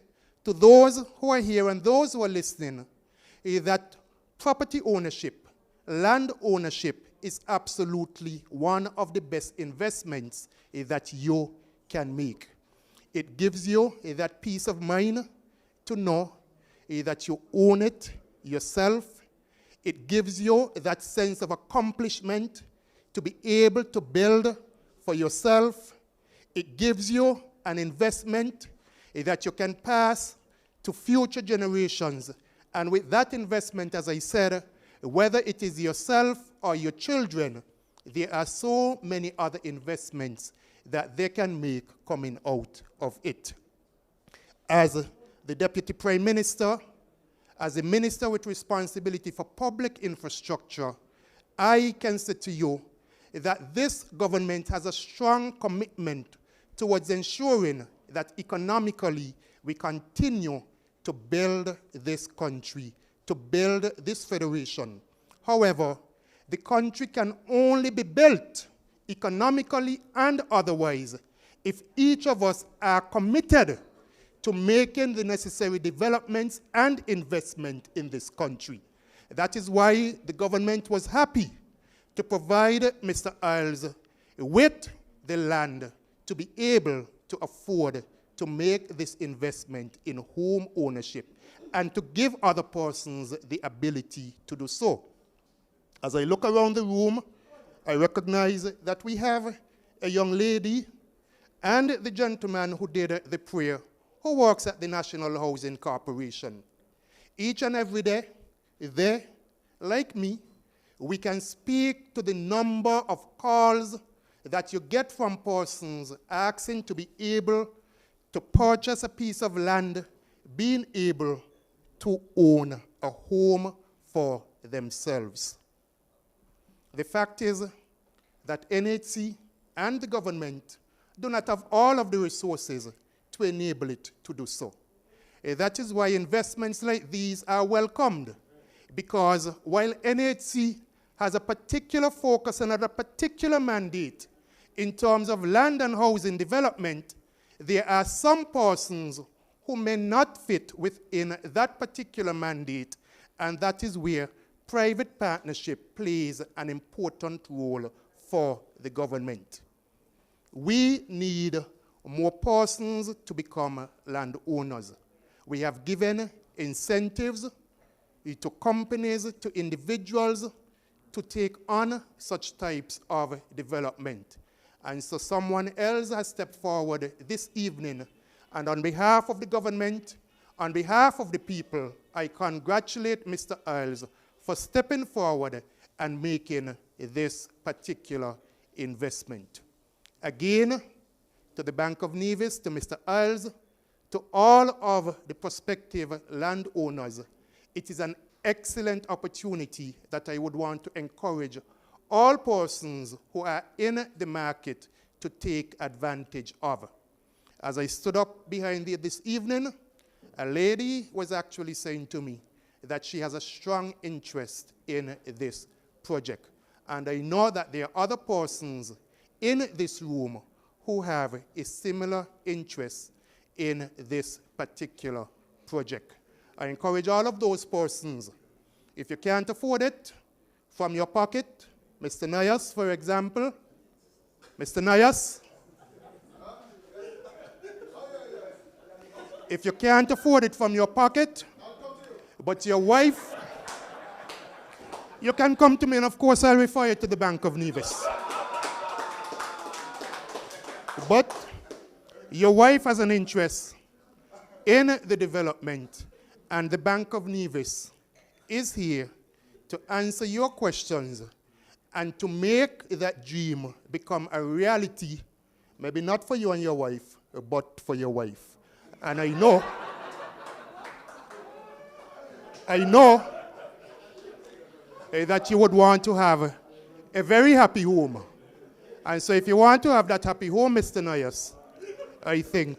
to those who are here and those who are listening that property ownership, land ownership is absolutely one of the best investments that you can make. It gives you that peace of mind to know that you own it yourself. It gives you that sense of accomplishment to be able to build for yourself. It gives you an investment that you can pass to future generations. And with that investment, as I said, whether it is yourself or your children, there are so many other investments that they can make coming out of it. As the Deputy Prime Minister, as a minister with responsibility for public infrastructure, I can say to you that this government has a strong commitment towards ensuring that economically we continue to build this country, to build this federation. However, the country can only be built economically and otherwise if each of us are committed to making the necessary developments and investment in this country. That is why the government was happy to provide Mr. Isles with the land to be able to afford to make this investment in home ownership and to give other persons the ability to do so. As I look around the room, I recognize that we have a young lady and the gentleman who did the prayer who works at the National Housing Corporation. Each and every day, they, like me, we can speak to the number of calls that you get from persons asking to be able to purchase a piece of land, being able to own a home for themselves. The fact is that NHC and the government do not have all of the resources to enable it to do so. That is why investments like these are welcomed, because while NHC has a particular focus and a particular mandate in terms of land and housing development, there are some persons who may not fit within that particular mandate, and that is where private partnership plays an important role for the government. We need more persons to become landowners. We have given incentives to companies, to individuals, to take on such types of development. And so someone else has stepped forward this evening, and on behalf of the government, on behalf of the people, I congratulate Mr. Isles for stepping forward and making this particular investment. Again, to the Bank of Nevis, to Mr. Isles, to all of the prospective landowners, it is an excellent opportunity that I would want to encourage all persons who are in the market to take advantage of. As I stood up behind you this evening, a lady was actually saying to me that she has a strong interest in this project. And I know that there are other persons in this room who have a similar interest in this particular project. I encourage all of those persons, if you can't afford it from your pocket, Mr. Nayas, for example, Mr. Nayas, if you can't afford it from your pocket, but your wife, you can come to me, and of course I'll refer you to the Bank of Nevis. But your wife has an interest in the development, and the Bank of Nevis is here to answer your questions and to make that dream become a reality, maybe not for you and your wife, but for your wife. And I know that you would want to have a very happy home. And so if you want to have that happy home, Mr. Nayas, I think,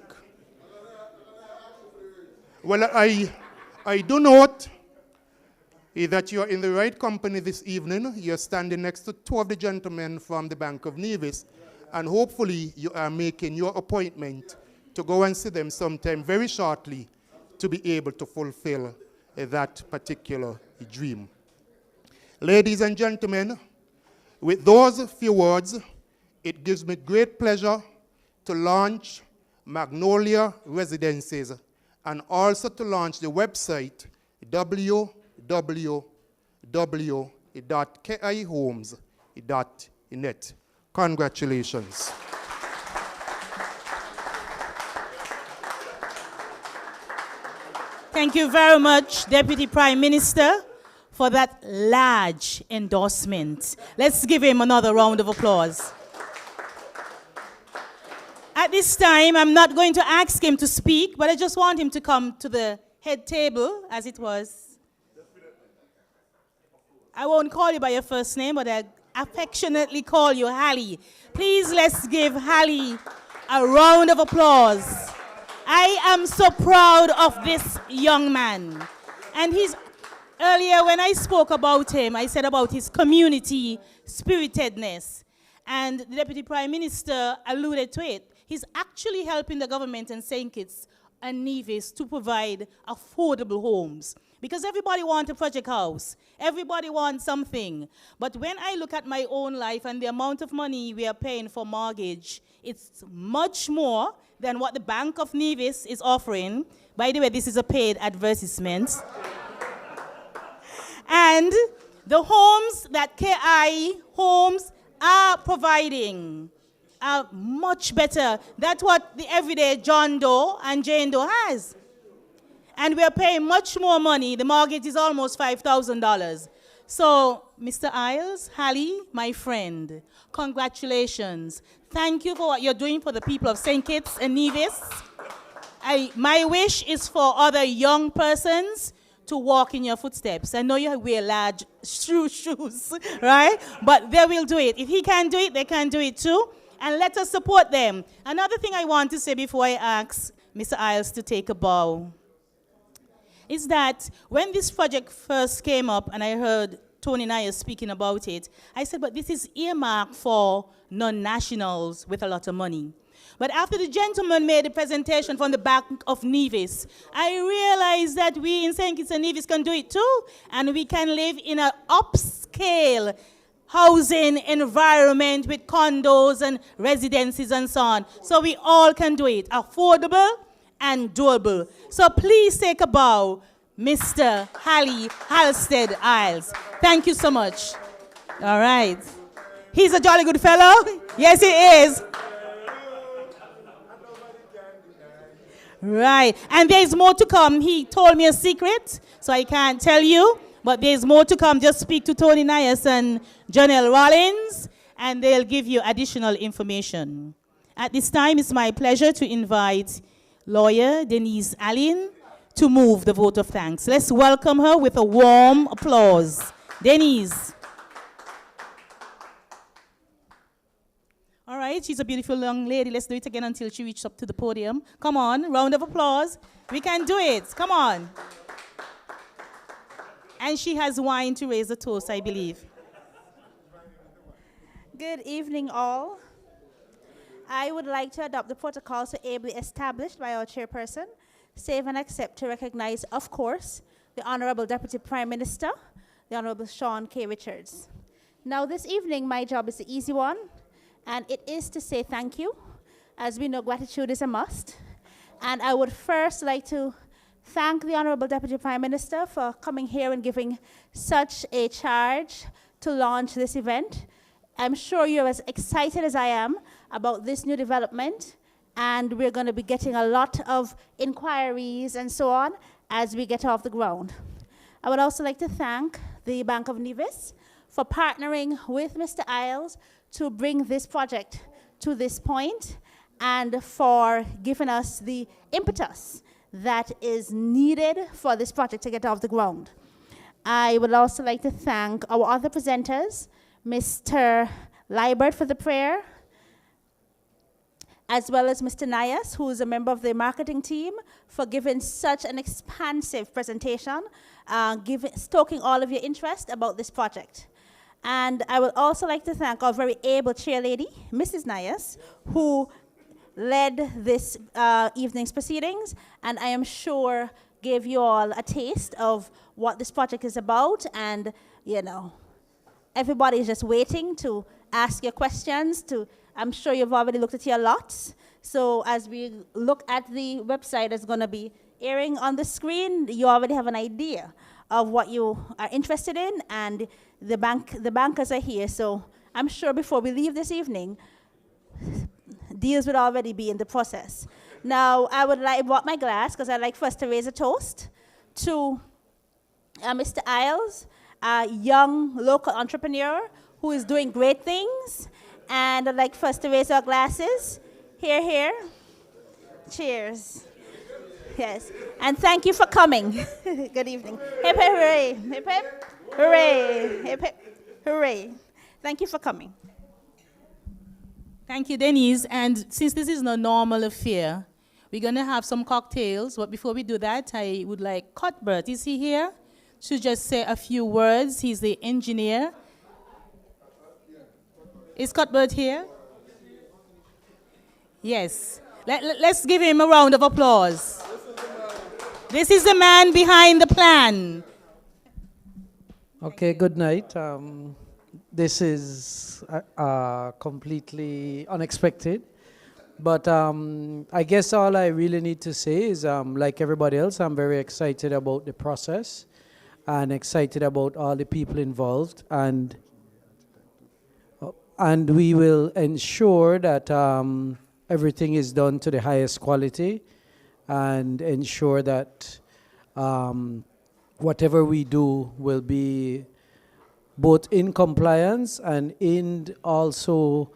well, I do note that you're in the right company this evening. You're standing next to two of the gentlemen from the Bank of Nevis, and hopefully you are making your appointment to go and see them sometime very shortly to be able to fulfill that particular dream. Ladies and gentlemen, with those few words, it gives me great pleasure to launch Magnolia Residences and also to launch the website www.kihomes.net. Congratulations. Thank you very much, Deputy Prime Minister, for that large endorsement. Let's give him another round of applause. At this time, I'm not going to ask him to speak, but I just want him to come to the head table, as it was. I won't call you by your first name, but I affectionately call you Hallie. Please, let's give Hallie a round of applause. I am so proud of this young man. And earlier when I spoke about him, I said about his community spiritedness. And the Deputy Prime Minister alluded to it. He's actually helping the government and St. Kitts and Nevis to provide affordable homes. Because everybody wants a project house. Everybody wants something. But when I look at my own life and the amount of money we are paying for mortgage, it's much more than what the Bank of Nevis is offering. By the way, this is a paid advertisement. And the homes that KI Homes are providing are much better. That's what the everyday John Doe and Jane Doe has. And we're paying much more money. The mortgage is almost $5,000. So, Mr. Isles, Hallie, my friend, congratulations. Thank you for what you're doing for the people of St. Kitts and Nevis. My wish is for other young persons to walk in your footsteps. I know you wear large shoes, right? But they will do it. If he can do it, they can do it too. And let us support them. Another thing I want to say before I ask Mr. Isles to take a bow is that when this project first came up and I heard Tony Naya speaking about it, I said, but this is earmarked for non-nationals with a lot of money. But after the gentleman made the presentation from the Bank of Nevis, I realized that we in St. Kitts and Nevis can do it too, and we can live in an upscale housing environment with condos and residences and so on. So we all can do it, affordable and doable. So please take a bow, Mr. Hallie Halstead Isles. Thank you so much. All right. He's a jolly good fellow. Yes, he is. Right. And there's more to come. He told me a secret, so I can't tell you. But there's more to come. Just speak to Tony Nias and Janelle Rollins, and they'll give you additional information. At this time, it's my pleasure to invite lawyer Denise Allen to move the vote of thanks. Let's welcome her with a warm applause. Denise. All right, she's a beautiful young lady. Let's do it again until she reaches up to the podium. Come on, round of applause. We can do it. Come on. And she has wine to raise a toast, I believe. Good evening, all. I would like to adopt the protocols so ably established by our chairperson, save and accept to recognize, of course, the Honorable Deputy Prime Minister, the Honorable Sean K. Richards. Now, this evening, my job is the easy one, and it is to say thank you. As we know, gratitude is a must. And I would first like to thank the Honorable Deputy Prime Minister for coming here and giving such a charge to launch this event. I'm sure you're as excited as I am about this new development, and we're going to be getting a lot of inquiries and so on as we get off the ground. I would also like to thank the Bank of Nevis for partnering with Mr. Isles to bring this project to this point and for giving us the impetus that is needed for this project to get off the ground. I would also like to thank our other presenters, Mr. Liebert for the prayer, as well as Mr. Nias, who is a member of the marketing team, for giving such an expansive presentation, stoking all of your interest about this project. And I would also like to thank our very able chairlady, Mrs. Nias, who led this evening's proceedings, and I am sure gave you all a taste of what this project is about. And, you know, everybody is just waiting to ask your questions. I'm sure you've already looked at your lots. So as we look at the website that's going to be airing on the screen, you already have an idea of what you are interested in, and the bankers are here. So I'm sure before we leave this evening, deals would already be in the process. Now, I brought my glass because I'd like first to raise a toast to Mr. Isles, a young local entrepreneur who is doing great things. And I'd like first to raise our glasses. Here, here. Cheers. Yes. And thank you for coming. Good evening. Hip, hip, hooray. Hip, hip, hooray. Hip, hip, hooray. Thank you for coming. Thank you, Denise. And since this is no normal affair, we're going to have some cocktails. But before we do that, I would like Cuthbert, is he here? To just say a few words. He's the engineer. Is Cuthbert here? Yes. Let's give him a round of applause. This is the man behind the plan. Okay, good night. This is completely unexpected. But I guess all I really need to say is, like everybody else, I'm very excited about the process and excited about all the people involved. And we will ensure that everything is done to the highest quality and ensure that whatever we do will be both in compliance and also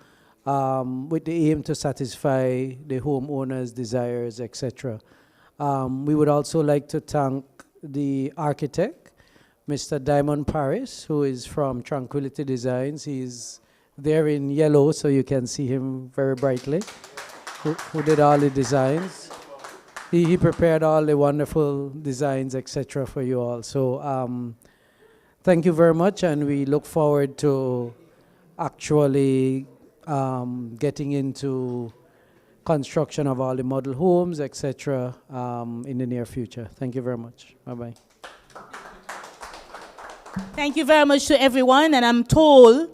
with the aim to satisfy the homeowners' desires, etc. We would also like to thank the architect, Mr. Diamond Paris, who is from Tranquility Designs. He's there in yellow, so you can see him very brightly, who did all the designs. He prepared all the wonderful designs, etc. for you all. So thank you very much, and we look forward to actually getting into construction of all the model homes, etc. In the near future. Thank you very much. Bye-bye. Thank you very much to everyone, and I'm told,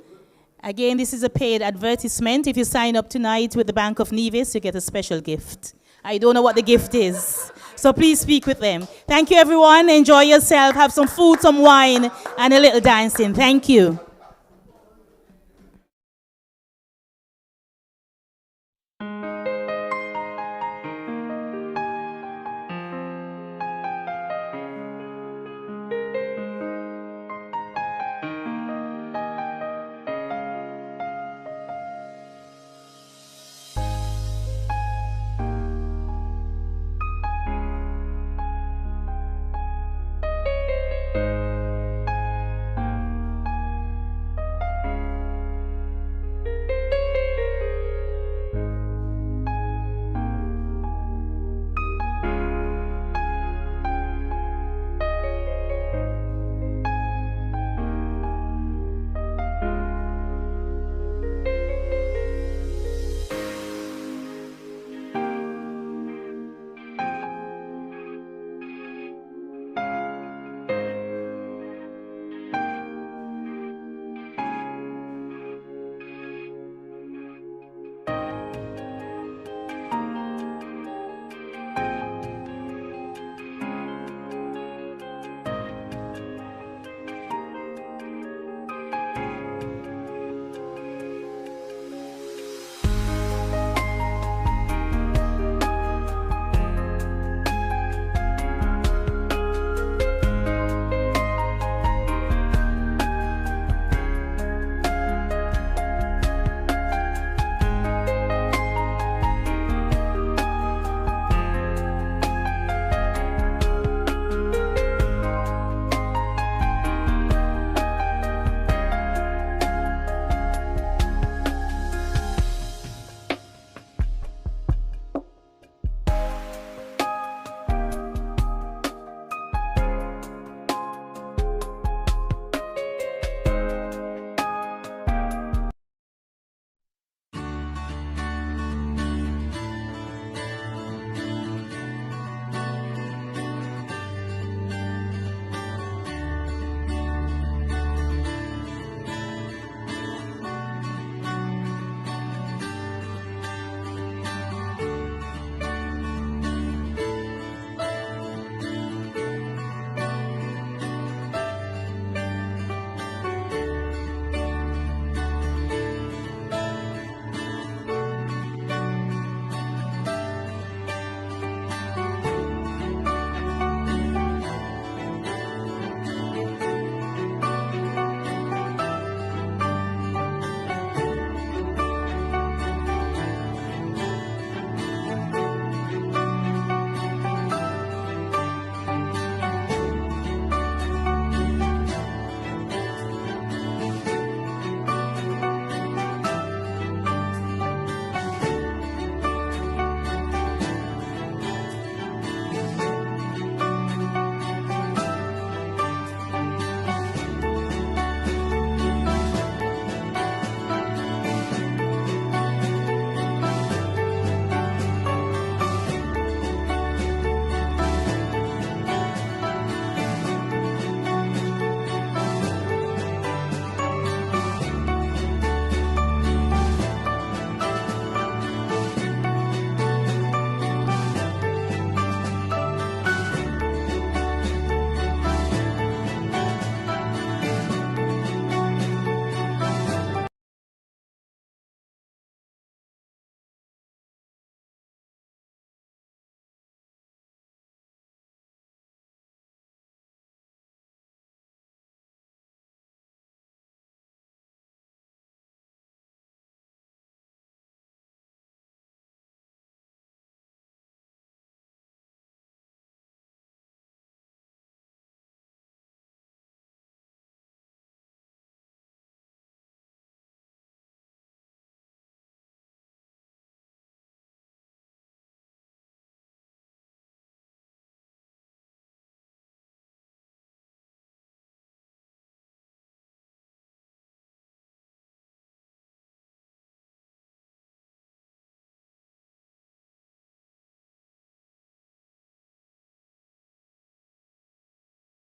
again, this is a paid advertisement. If you sign up tonight with the Bank of Nevis, you get a special gift. I don't know what the gift is, so please speak with them. Thank you, everyone. Enjoy yourself. Have some food, some wine, and a little dancing. Thank you.